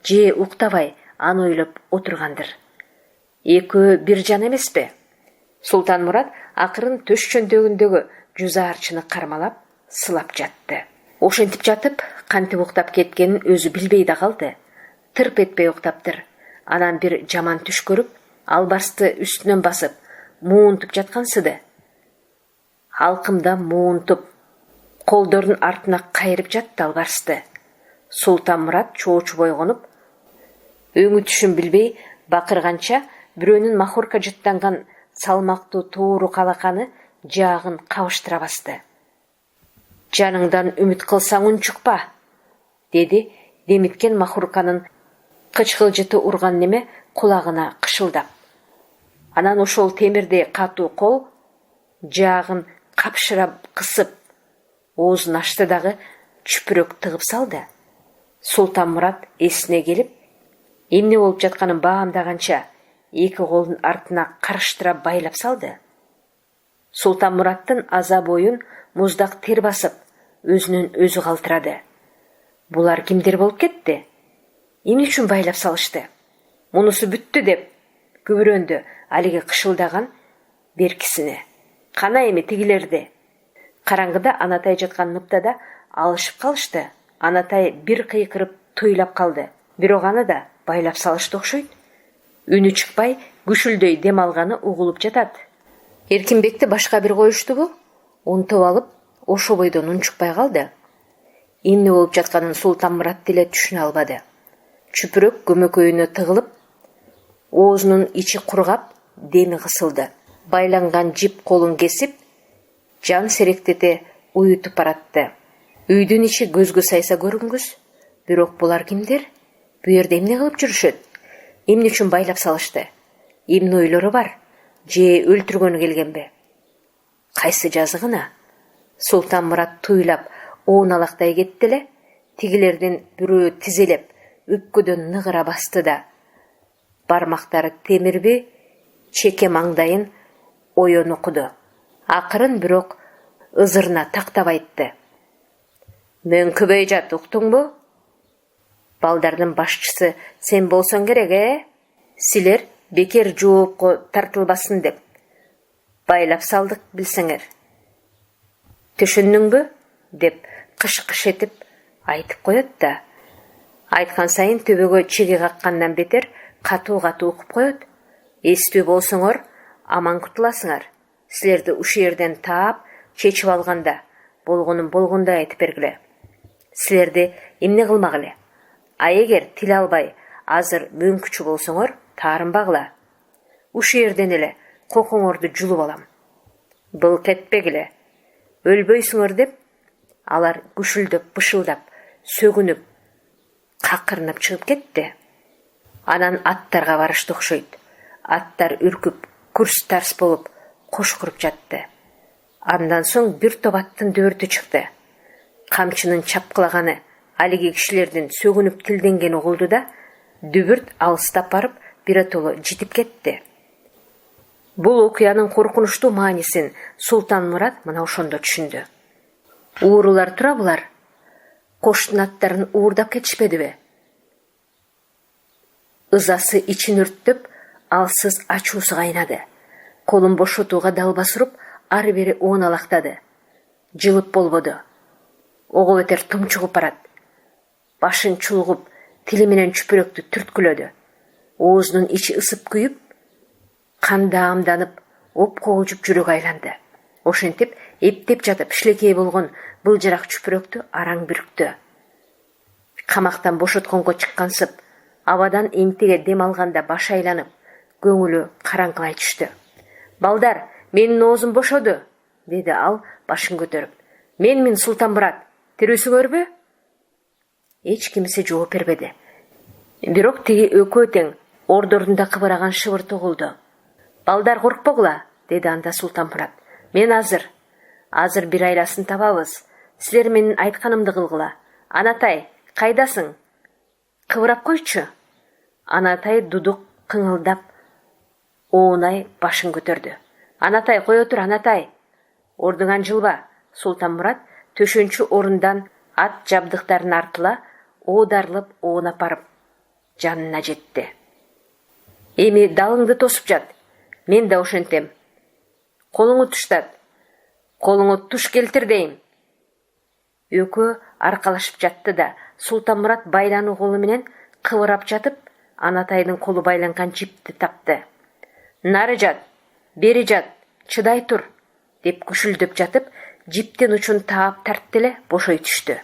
же уктабай аны ойлоп отургандыр. Экөө бир жан эмеспи? Султанмурат акырын төш чөндөгүндөгү жүза арчыны кармалап, сылап жатты. Ошентип жатып, кантип уктап кеткенин өзү билбей да калды. Тырп этпей уктаптыр. Анан бир жаман түш көрүп, албарсты үстүнөн басып, муунтуп жаткансыды. Алкымда муунтуп, колдорун артына кайрып жатты албарысты. Султанмурат чоочу бойгонуп, өңү түшүн билбей бакырганча бирөөнүн махорка жыттанган салмактуу тууру калаканы жаагын кабыштыра басты. Жаныңдан үмүт кылсаң унчукпа, деди демиткен махорканын кычкылжыты урган неме кулагына кышылдап. Анан ошол темирдей катуу кол жаагын капшыра кысып, оозун ачты дагы чүпүрөк тыгып салды. Султанмурат эсине келип, эмне болуп жатканын баамдаганча эки колун артына карыштыра байлап салды. Султанмураттын аза боюн муздак тер басып, өзүнөн өзү калтырады. Булар кимдер болуп кетти? Эмне үчүн байлап салышты? Мунусу бүттү деп күбүрөндү алиги кышылдаган беркисине. Кана эми тигилерди. Караңгыда Анатай жаткан ныптада алышып калышты. Анатай бир кыйкырып туйлап калды. Бирок аны да байлап салышты окшойт. Үнү чыкпай, күшүлдөй дем алганы угулуп жатат. Эркинбекти башка бир коюштубу? Унтуп алып, ошо бойдон унчукпай калды. Эмне болуп жатканын Султанмурат деле түшүнө албады. Чүпүрөк көмөкөйүнө тыгылып, оозунун ичи кургап, деми кысылды. Байланган жип колун кесип, жан серектете уютуп баратты. Үйдүн ичи көзгө сайса көрүнгүс. Бирок булар кимдер? Бу жерде эмне кылып жүрүшөт? Эмне үчүн байлап салышты? Эмне ойлору бар? Же өлтүргөнү келгенби? Кайсы жазыгына? Султанмурат туйлап ооналактай кетти эле, тигилердин бирөө тизелеп, өпкөдөн ныгыра басты да. Бармактары темирби, чеке маңдайын оён окуду. Акырын бирок ызырына тактап айтты. Мөңкүбөй жат, уктуңбу? Балдардын башчысы сен болсоң керек, Силер бекер жоопко тартылбасын деп байлап салдык билсеңер. Түшүндүңбү? Деп кыш-кыш этип айтып коет да. Айткан сайын төбөгө чеги каккандан бетер катуу-катуу окуп коет. Эстүү болсоңор, аман кутуласыңар. Силерди ушул жерден таап, чечип алганда, болгонун болгондой айтып бергиле. Силерди эмне кылмак эле? А эгер тил албай, азыр мөңкүчү болсоңор, таарынбагыла. Ушул жерден эле кокоңорду жулуп алам. Былк этпегиле. Өлбөйсүңөр деп, алар күшүлдөп, бышылдап, сөгүнүп, какырынып чыгып кетти. Анан аттарга барышты окшойт. Аттар үркүп, курс-тарс болуп, кошкуруп жатты. Андан соң бир топ аттын дөбөртү чыкты. Камчынын чапкылаганы алиги кишилердин сөгүнүп тилденгени угулду да, дүбүрт алыстап барып, биротоло жетип кетти. Бул окуянын коркунучтуу маанисин Султанмурат мына ошондо түшүндү. Уурулар тура булар. Коштун аттарын уурдап кетишпедиби? Ызасы ичин өрттөп, алсыз ачуусу кайнады. Колун бошотууга далбас уруп, ары бери ооналактады. Жылып болбоду. Ого бетер тумчугуп барат. Башын чулгуп, тили менен чүпүрөктү түрткүлөдү. Оозунун ичи ысып күйүп, кан даамданып, опкоожуп жүрөк айланды. Ошентип, эптеп жатып шилекей болгон былжырак чүпүрөктү араң бүрктү. Камактан бошотконго чыккансып, абадан эмтиге дем алганда башы айланып, көңүлү караңгылай түштү. Балдар, менин оозум бошоду, деди ал башын көтөрүп. Мен Султанмурат, тирүүсүңөрбү? Эч кимисе жооп бербеди. Бирок тиги экөө тең ордорунда кыбыраган шыбырт угулду. Балдар, коркпогула, деди анда Султанмурат. Мен азыр бир айласын табабыз. Силер менин айтканымды кылгыла. Анатай, кайдасың? Кыбырап койчу. Анатай дудук кыңылдап, оонай башын көтөрдү. Анатай, кое тур, Анатай. Ордуңан жылба. Султанмурат төшөнчү орундан ат жабдыктарын артыла, оодарылып оонап барып, жанына жетти. Эми далыңды тосуп жат. Мен да ошентем. Колуңу туштат. Колуңу туш келтир дейм. Экөө аркалашып жатты да, Султанмурат байлануу колу менен кыбырап жатып, Анатайдын колу байланган жипти тапты. Нары жат, Бери жат, чыдай тур, деп күшүлдөп жатып, жиптин учун таап тартты эле бошой түштү.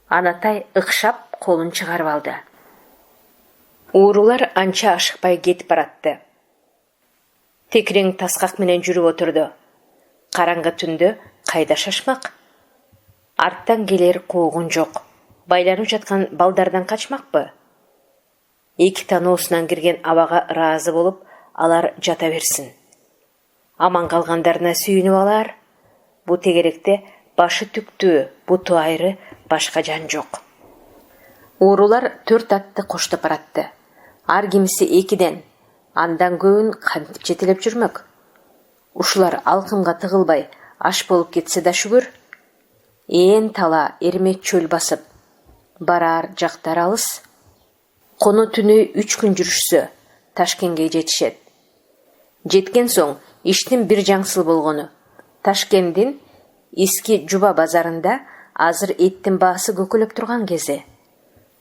Анатай ыкшап колун чыгарып алды. Уурулар анча ашыкпай кетип баратты. Текирең таскак менен жүрүп отурду. Караңгы түндө кайда шашмак? Арттан келер куугун жок. Байланып жаткан балдардан качмакпы? Эки таноосунан кирген абага ыраазы болуп, алар жата берсин. Аман калгандарына сүйүнүп алар. Бу тегеректе башы түктүү, буту айры, башка жан жок. Уурулар 4 атты коштоп баратты. Ар кимиси 2ден, андан көбүн кантип жетелеп жүрмөк? Ушулар алкымга тыгылбай, аш болуп кетсе да шүгүр. Ээн тала эрмек чөл басып, барар жактар алыс. Кону түнү 3 күн жүрүшсө, Ташкенге жетишет. Жеткен соң иштин бир жаңсыл болгону. Ташкенттин Иски Жуба базарында азыр эттин баасы көкөлөп турган кези.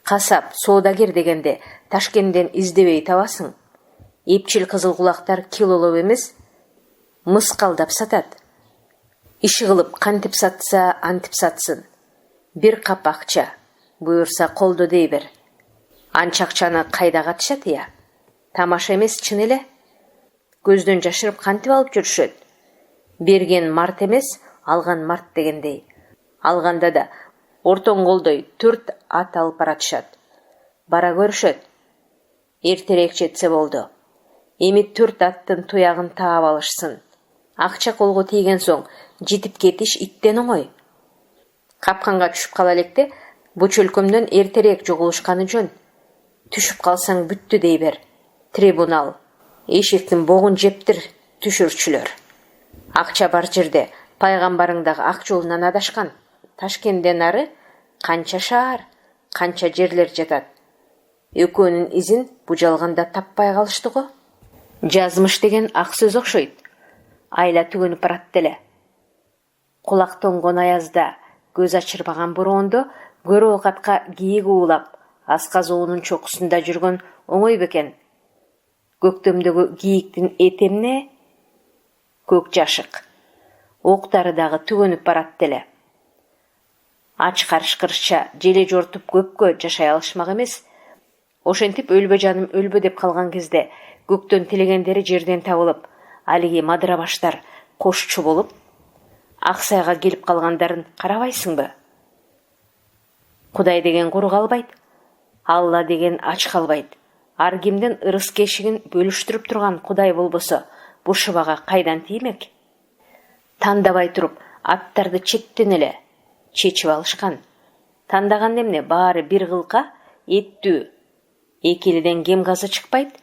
Касап, соодагер дегенде Ташкенттен издебей табасың. Эпчил кызыл кулактар килолоп эмес, мыскалдап сатат. Иши кылып кантип сатса, антип сатсын. Бир кап акча, буюрса колдо дей бер. Анча акчаны кайда катышат я? Тамаша эмес чын эле. Көздөн жашырып кантип алып жүрүшөт? Берген март эмес, алган март дегендей. Алганда да ортоң колдой 4 ат алып баратышат. Бара көрүшөт. Эртерээк жетсе болду. Эми 4 аттын туягын таап алышсын. Акча колго тийген соң жетип кетиш иттен оңой. Капканга түшүп кала электе, бу чөлкөмдөн эртерээк жогулушканы жөн. Түшүп калсаң бүттү дей бер. Трибунал. Эшектин богун жептир түшүрчүлөр. Акча бар жерде пайгамбарыңдагы ак жолунан адашкан. Ташкенттен ары канча шаар, канча жерлер жатат. Экөөнүн изин бу жалганда таппай калышты го. Жазмыш деген ак сөз окшойт. Айла түгөнүп баратты эле. Кулак тоңгон аязда, көз ачырбаган бороондо көрө оокатка кийик уулап, асказуунун чокусунда жүргөн оңой бекен. Көктөмдөгү кийиктин эти эмне? Көк жашык. Октары дагы түгөнүп баратты эле. Ач карышкырча желе жортуп көпкө жашай алышмак эмес. Ошентип өлбө жаным өлбө деп калган кезде көктөн тилегендери жерден табылып, алиги мадыра баштар кошчу болуп, Аксайга келип калгандарын карабайсыңбы? Кудай деген куру калбайт, Алла деген ач калбайт. Ар кимдин ырыс кешигин бөлүштүрүп турган Кудай болбосо, бу шыбага кайдан тиймек? Тандабай туруп, аттарды четтен эле чечип алышкан. Тандаган эмне? Баары бир кылка, эттүү. Экилиден кем газы чыкпайт?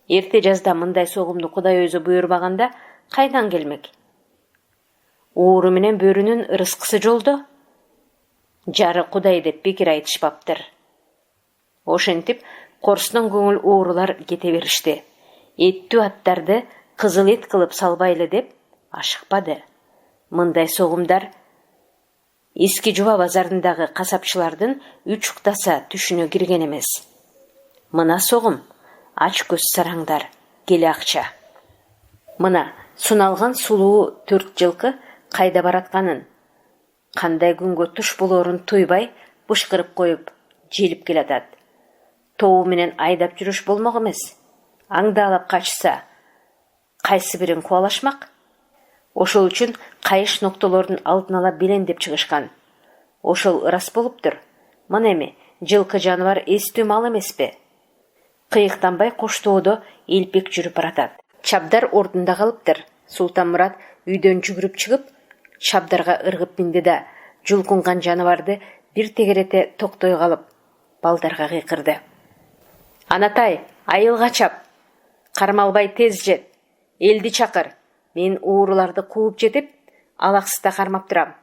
Эрте жазда мындай согумду Кудай өзү буйрбаганда кайдан келмек? Ууру менен бөрүнүн ырыскысы жолдо. Жары Кудай деп пикир айтышпаптыр. Ошентип корсунан көңүл уурулар кете беришти. Эттүү аттарды кызыл эт кылып салбайлы деп ашыкпады. Мындай согумдар Иски Жуба базарындагы касапчылардын 3 уктаса түшүнө кирген эмес. Мына согум, ач көз сараңдар, келе акча. Мына суналган сулуу 4 жылкы кайда баратканын, кандай күнгө туш болорун туйбай бышкырып коюп, желип келатат. Тобу менен айдап жүрүш болмок эмес. Аңдаалап качса, кайсы бирин кубалашмак? Ошол үчүн кайыш ноктолордун алдын ала белендеп чыгышкан. Ошол ырас болуптур. Мына эми жылкы жаныбар эстүү мал эмеспи? Кыйыктанбай коштоодо элпек жүрүп баратат. Чабдар ордунда калыптыр. Султан-Мурат үйдөн жүгүрүп чыгып, чабдарга ыргып минди да, жулкунган жаныбарды бир тегерете токтой калып, балдарга кыйкырды. Анатай, айылга чап. Кармалбай тез жет. Элди чакыр. Мен ууруларды кууп жетип, алаксызда кармап турам.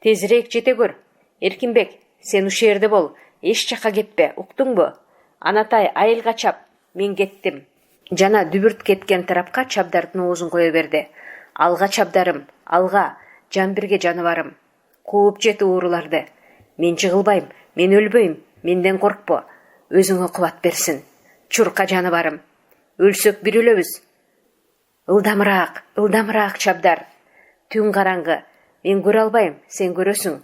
Тезирээк жете көр. Эркинбек, сен ушул жерде бол. Эч жака кетпе, уктуңбу? Анатай, айылга чап. Мен кеттим. Жана дүбүрт кеткен тарапка чабдардын оозун кое берди. Алга чабдарым, алга, жан бирге жаныбарым. Кууп жет ууруларды. Мен жыгылбайм, мен өлбөйм, менден коркпо. Өзүңө кубат берсин. Чурка жаныбарым. Өлсөк бир өлөбүз. ылдамыраак Чабдар. Түн караңгы, мен көрө албайм, сен көрөсүң.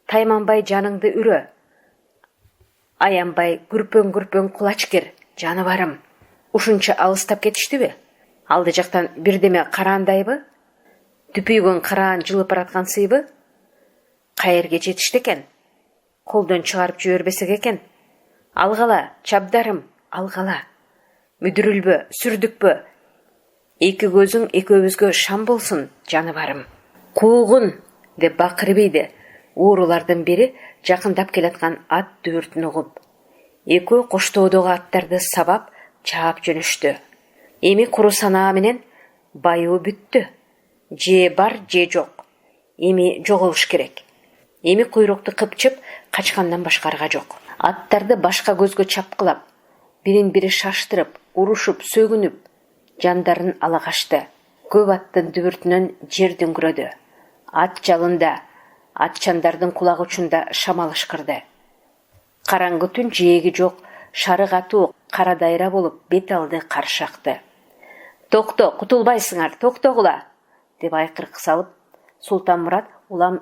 Тайманбай жаныңды үрө. Аянбай күрпөң кулач кер, жаныбарым. Ушунча алыстап кетиштиби? Алды жактан бирдеме караандайбы? Түпүйгөн караан жылып бараткансыйбы? Кайерге жетишти экен? Колдон чыгарып жибербесек экен? Алгала, Чабдарым, алгала. Мүдүрүлбө, сүрдүкпө. Эки көзүң экөөбүзгө шам болсун, жаныбарым. Куугун, деп бакырып ийди. Уурулардын бири жакындап келаткан ат дүбүртүн угуп. Экөө коштоодогу аттарды сабап, чаап жөнөштү. Эми куру санаа менен байуу бүттү. Же бар, же жок. Эми жоголуш керек. Эми куйрукту кыпчып, качкандан башка арга жок. Аттарды башка көзгө чапкылап, бирин бири шаштырып, урушуп, сөгүнүп, жандарын ала качты. Көп аттын дүбүртүнөн жер дүңгүрөдү. Ат жалында, атчандардын кулагы учунда шамал ышкырды. Караңгы түн жээги жок, шары катуу, кара дайра болуп, бет алды каршакты. Токто, кутулбайсыңар, токтогула, деп айкырык салып, Султанмурат улам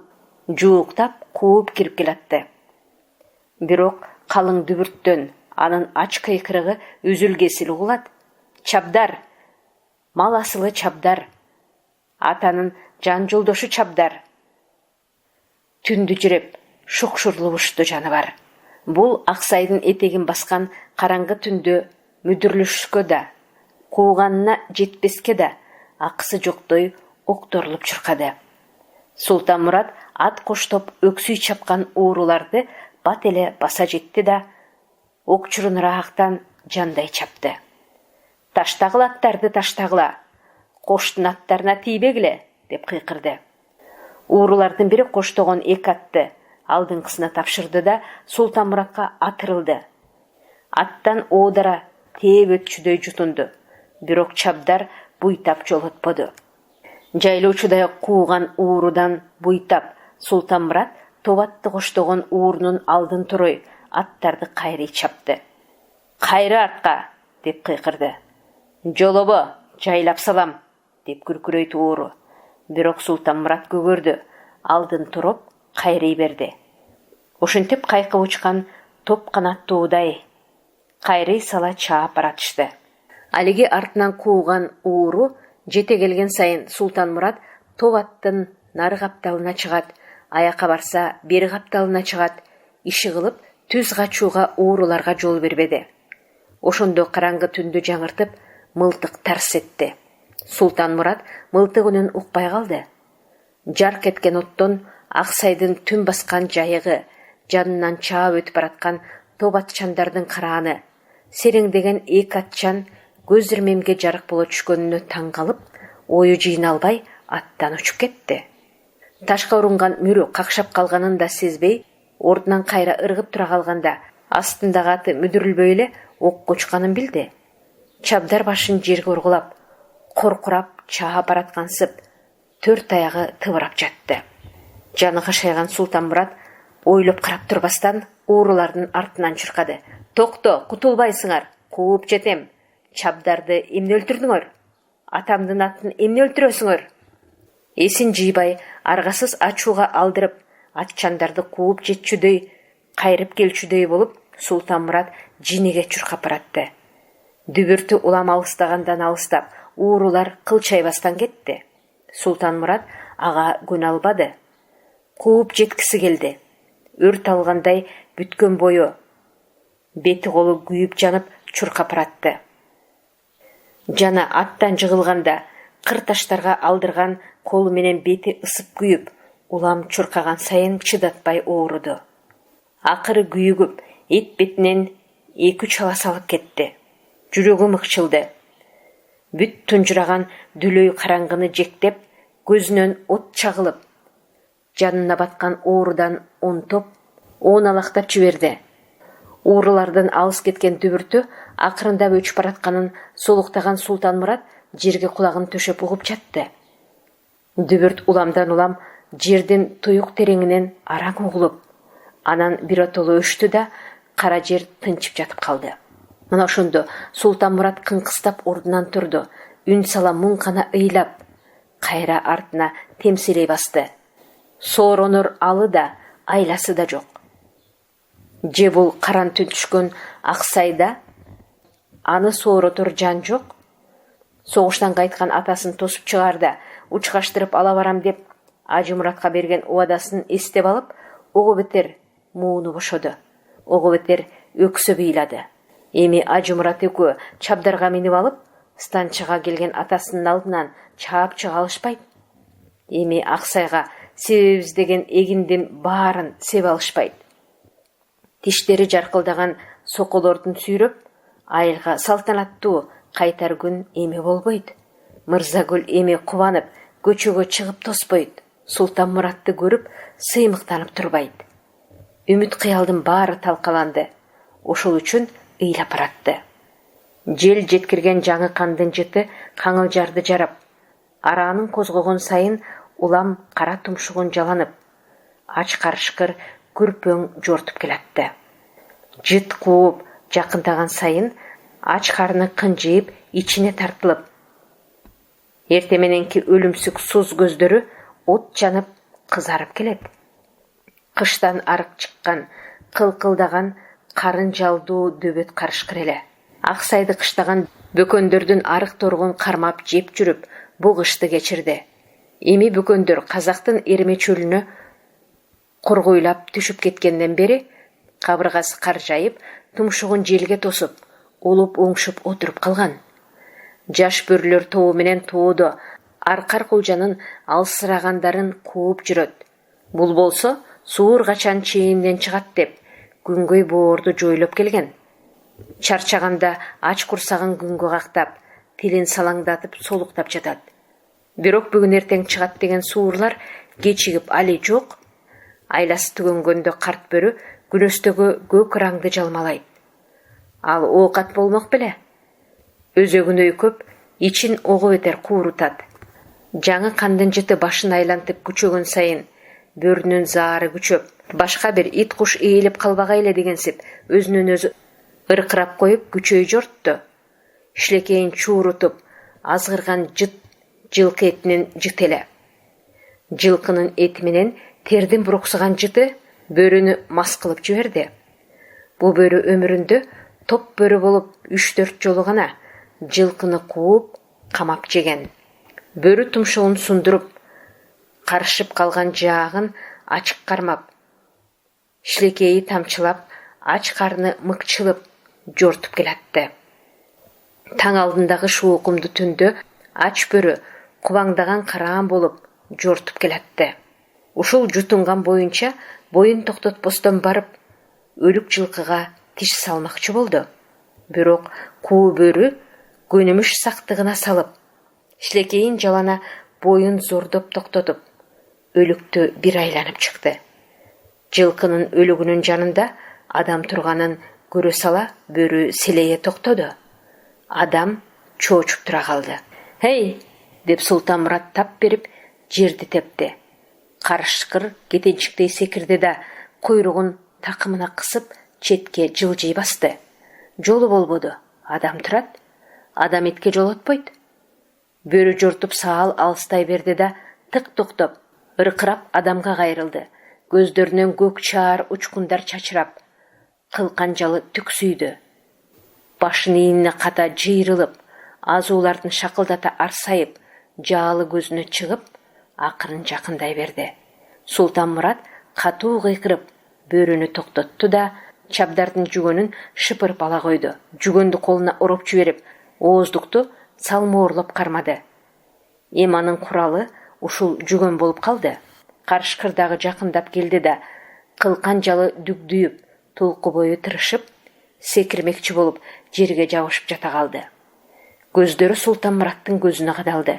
жууктап, кууп кирип келатты. Бирок калың дүбүрттөн анын ач кыйкырыгы үзүлгесил угулат. Чабдар! Мал асылы Чабдар! Атанын жан жолдошу Чабдар! Түндү жиреп, шукшурлуп ушту жаныбар. Бул Аксайдын этегин баскан караңгы түндө мүдүрүлүшкө да, кууганына жетпеске да акысы жоктой окторулуп чуркады. Султанмурат ат коштоп өксүй чапкан ууруларды бат эле баса жетти да, окчурун ыраактан жандай чапты. Таштагыла аттарды, таштагыла, коштун аттарына тийбегиле, деп кыйкырды. Уурулардын бири коштогон эки атты алдыңкысына тапшырды да Султанмуратка атырылды. Аттан оодара тээп өтчүдөй жутунду. Бирок Чабдар буйтап жолотподу. Жайлоочудай кууган уурудан буйтап Султанмурат тобатты коштогон уурунун алдын турой аттарды кайрый чапты. Кайры артка, деп кыйкырды. Жолобо, жайлап салам, деп күркүрөйт ууру. Бирок Султанмурат көгөрдү, алдын туруп кайрый берди. Ошентип кайкып учкан топ канаттуудай кайрый сала чаап баратышты. Алиги артынан кууган ууру жете келген сайын Султанмурат топ аттын нары капталына чыгат, аяка барса бери капталына чыгат, иши кылып түз качууга ууруларга жол бербеди. Ошондо караңгы түндү жаңыртып, мылтык тарс этти. Султанмурат мылтык үнүн укпай калды. Жарк эткен оттон Аксайдын түн баскан жайыгы, жанынан чаап өтүп бараткан топ атчандардын карааны, сереңдеген эки атчан көз ирмемге жарык боло түшкөнүнө таң калып, ою жыйналбай аттан учуп кетти. Ташка урунган мүрө какшап калганын да сезбей, ордунан кайра ыргып тура калганда, астындагы аты мүдүрүлбөй эле окко учканын билди. Чабдар башын жерге ургулап, коркурап чаап бараткансып, төрт аягы тыбырап жатты. Жаны кашайган Султанмурат ойлоп карап турбастан уурулардын артынан чуркады. Токто, кутулбайсыңар, кууп жетем. Чабдарды эмне өлтүрдүңөр? Атамдын атын эмне өлтүрөсүңөр? Эсин жыйбай, аргасыз ачууга алдырып, атчандарды кууп жетчүдөй, кайрып келчүдөй болуп, Султанмурат жинеге чуркап баратты. Дүбүртү улам алыстагандан алыстап, уурулар кылчайбастан кетти. Султанмурат ага көнө албады. Кууп жеткиси келди. Өрт алгандай бүткөн бою, бети колу күйүп жанып чуркап баратты. Жана аттан жыгылганда кыр таштарга алдырган колу менен бети ысып күйүп, улам чуркаган сайын чыдатпай ооруду. Акыры күйүгүп, эт бетинен 2-3 ала салып кетти. Жүрөгү мыкчылды. Бүт тунжураган дүлөй караңгыны жектеп, көзүнөн от чагылып, жанына баткан оорудан онтоп, алактап жиберди. Уурулардын алыс кеткен дүбүртү акырындап өчүп баратканын солуктаган Султанмурат жерге кулагын төшөп угуп жатты. Дүбүрт уламдан улам жердин туюк тереңинен араң угулуп, анан биротоло өштү да кара жер тынчып жатып калды. Мына ошондо Султанмурат кыңкыстап ордунан турду. Үн сала муңкана ыйлап, кайра артына темсирей басты. Сооронор алы да, айласы да жок. Же бул каран түн түшкөн Аксайда аны сооротор жан жок. Согуштан кайткан атасын тосуп чыгарда, учкаштырып ала барам деп Ажы Муратка берген убадасын эстеп алып, ого бетер мууну бошоду. Ого бетер өксө ыйлады. Эми Ажы Мурат экөө чабдарга минип алып, станцияга келген атасынын алдынан чаап чыга алышпайт. Эми Аксайга себебиз деген эгиндин баарын себе алышпайт. Тиштери жаркылдаган соколордун сүйрөп, айылга салтанаттуу кайтар күн эми болбойт. Мырзагүл эми кубанып, көчөгө чыгып тоспойт. Султанмуратты көрүп, сыймыктанып турбайт. Үмүт кыялдын баары талкаланды. Ошол үчүн ыйлап баратты. Жел жеткирген жаңы кандын жыты каңылжарды жарап, араанын козгогон сайын улам кара тумшугун жаланып, ач карышкыр күрпөң жортуп келатты. Жыт кууп жакындаган сайын ач карны кынжыйып, ичине тартылып, эрте мененки өлүмсүк суз көздөрү от жанып кызарып келет. Кыштан арык чыккан, кылкылдаган карын жалдуу дөбөт карышкыр эле. Аксайды кыштаган бөкөндөрдүн арык торгун кармап жеп жүрүп, бул кышты кечирди. Эми бөкөндөр Казактын Эрме чөлүнө коргойлап түшүп кеткенден бери кабыргасы каржайып, тумшугун желге тосуп, улуп оңшуп отуруп калган. Жаш бөрүлөр тобу менен тоодо Аркар Кулжанын алсырагандарын кууп жүрөт. Бул болсо суур качан чейимден чыгат деп күнгөй боорду жойлоп келген. Чарчаганда ач курсагын күнгө кактап, тилин салаңдатып солуктап жатат. Бирок бүгүн эртең чыгат деген суурлар кечигип али жок. Айласы түгөнгөндө карт бөрү күнөстөгө көк раңды жалмалайт. Ал оокат болмок беле. Өзөгүнө көп, ичин ого бетер куурутат. Жаңы кандын жыты башын айлантып күчөгөн сайын бөрүнүн заары күчөп, башка бир ит куш ээлеп калбагай эле дегенсип, өзүнөн өзү ыркырап коюп күчөй жортtu. Шилекейин чуурутуп, азгырган жыт жылкы этинен жыт эле. Жылкынын эти менен тердин буруксаган жыты бөрүнү мас кылып жиберди. Бул бөрү өмүрүндө топ бөрү болуп 3-4 жолу гана жылкыны кууп, камап жеген. Бөрү тумшугун сундуруп, карышып калган жаагын ачык кармап, шилекейи тамчылап, ач карны мыкчылып жортуп келатты. Таң алдындагы шуукумду түндө ач бөрү кубаңдаган караан болуп жортуп келатты. Ушул жутунган боюнча боюн токтотпостон барып, өлүк жылкыга тиш салмакчы болду. Бирок куу бөрү көнүмүш сактыгына салып, шилекейин жалана боюн зордоп токтотуп, өлүктү бир айланып чыкты. Жылкынын өлүгүнүн жанында адам турганын көрө сала бөрү селее токтоду. Адам чоочуп тура калды. «Хей!» деп Султанмурат тап берип жерди тепти. Карышкыр кетенчиктей секирди да куйругун такымына кысып четке жылжый басты. Жолу болбоду. Адам турат. Адам этке жолотпойт. Бөрү жортуп саал алыстай берди да тык токтоп, ыркырап адамга кайрылды. Көздөрүнөн көк чаар учкундар чачырап, кылкан жалы түксүйдү. Башын ийине ката жыйрылып, азуулардын шакылдата арсайып, жаалы көзүнө чыгып, акырын жакындай берди. Султанмурат катуу кыйкырып, бөрүнү токтотту да чабдардын жүгөнүн шыпырып ала койду. Жүгөндү колуна уруп жиберип, ооздукту салмоорлоп кармады. Эманын куралы ушул жүгөн болуп калды. Карышкырдагы жакындап келди да, кылкан жалы дүгдүйүп, толку бою тырышып, секирмекчи болуп жерге жабышып жата калды. Көздөрү Султанмураттын көзүнө кадалды.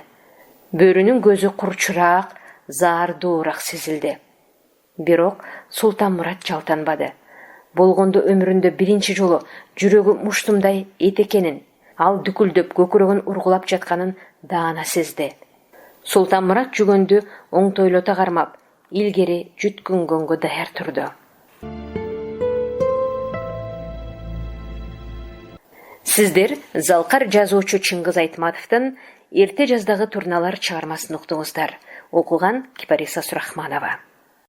Бөрүнүн көзү курчураак, заардуураак сезилди. Бирок Султанмурат жалтанбады. Болгондо өмүрүндө биринчи жолу жүрөгү муштумдай эт экенин, ал дүкүлдөп көкүрөгүн ургулап жатканын даана сезди. Султанмурат жүгөндү оңтойлото кармап, илгери жүткүнгөнгө даяр турду. Сиздер залкар жазуучу Чыңгыз Айтматовдун эрте жаздагы турналар чыгармасын уктуңуздар. Окуган Кипариса Сурахманова.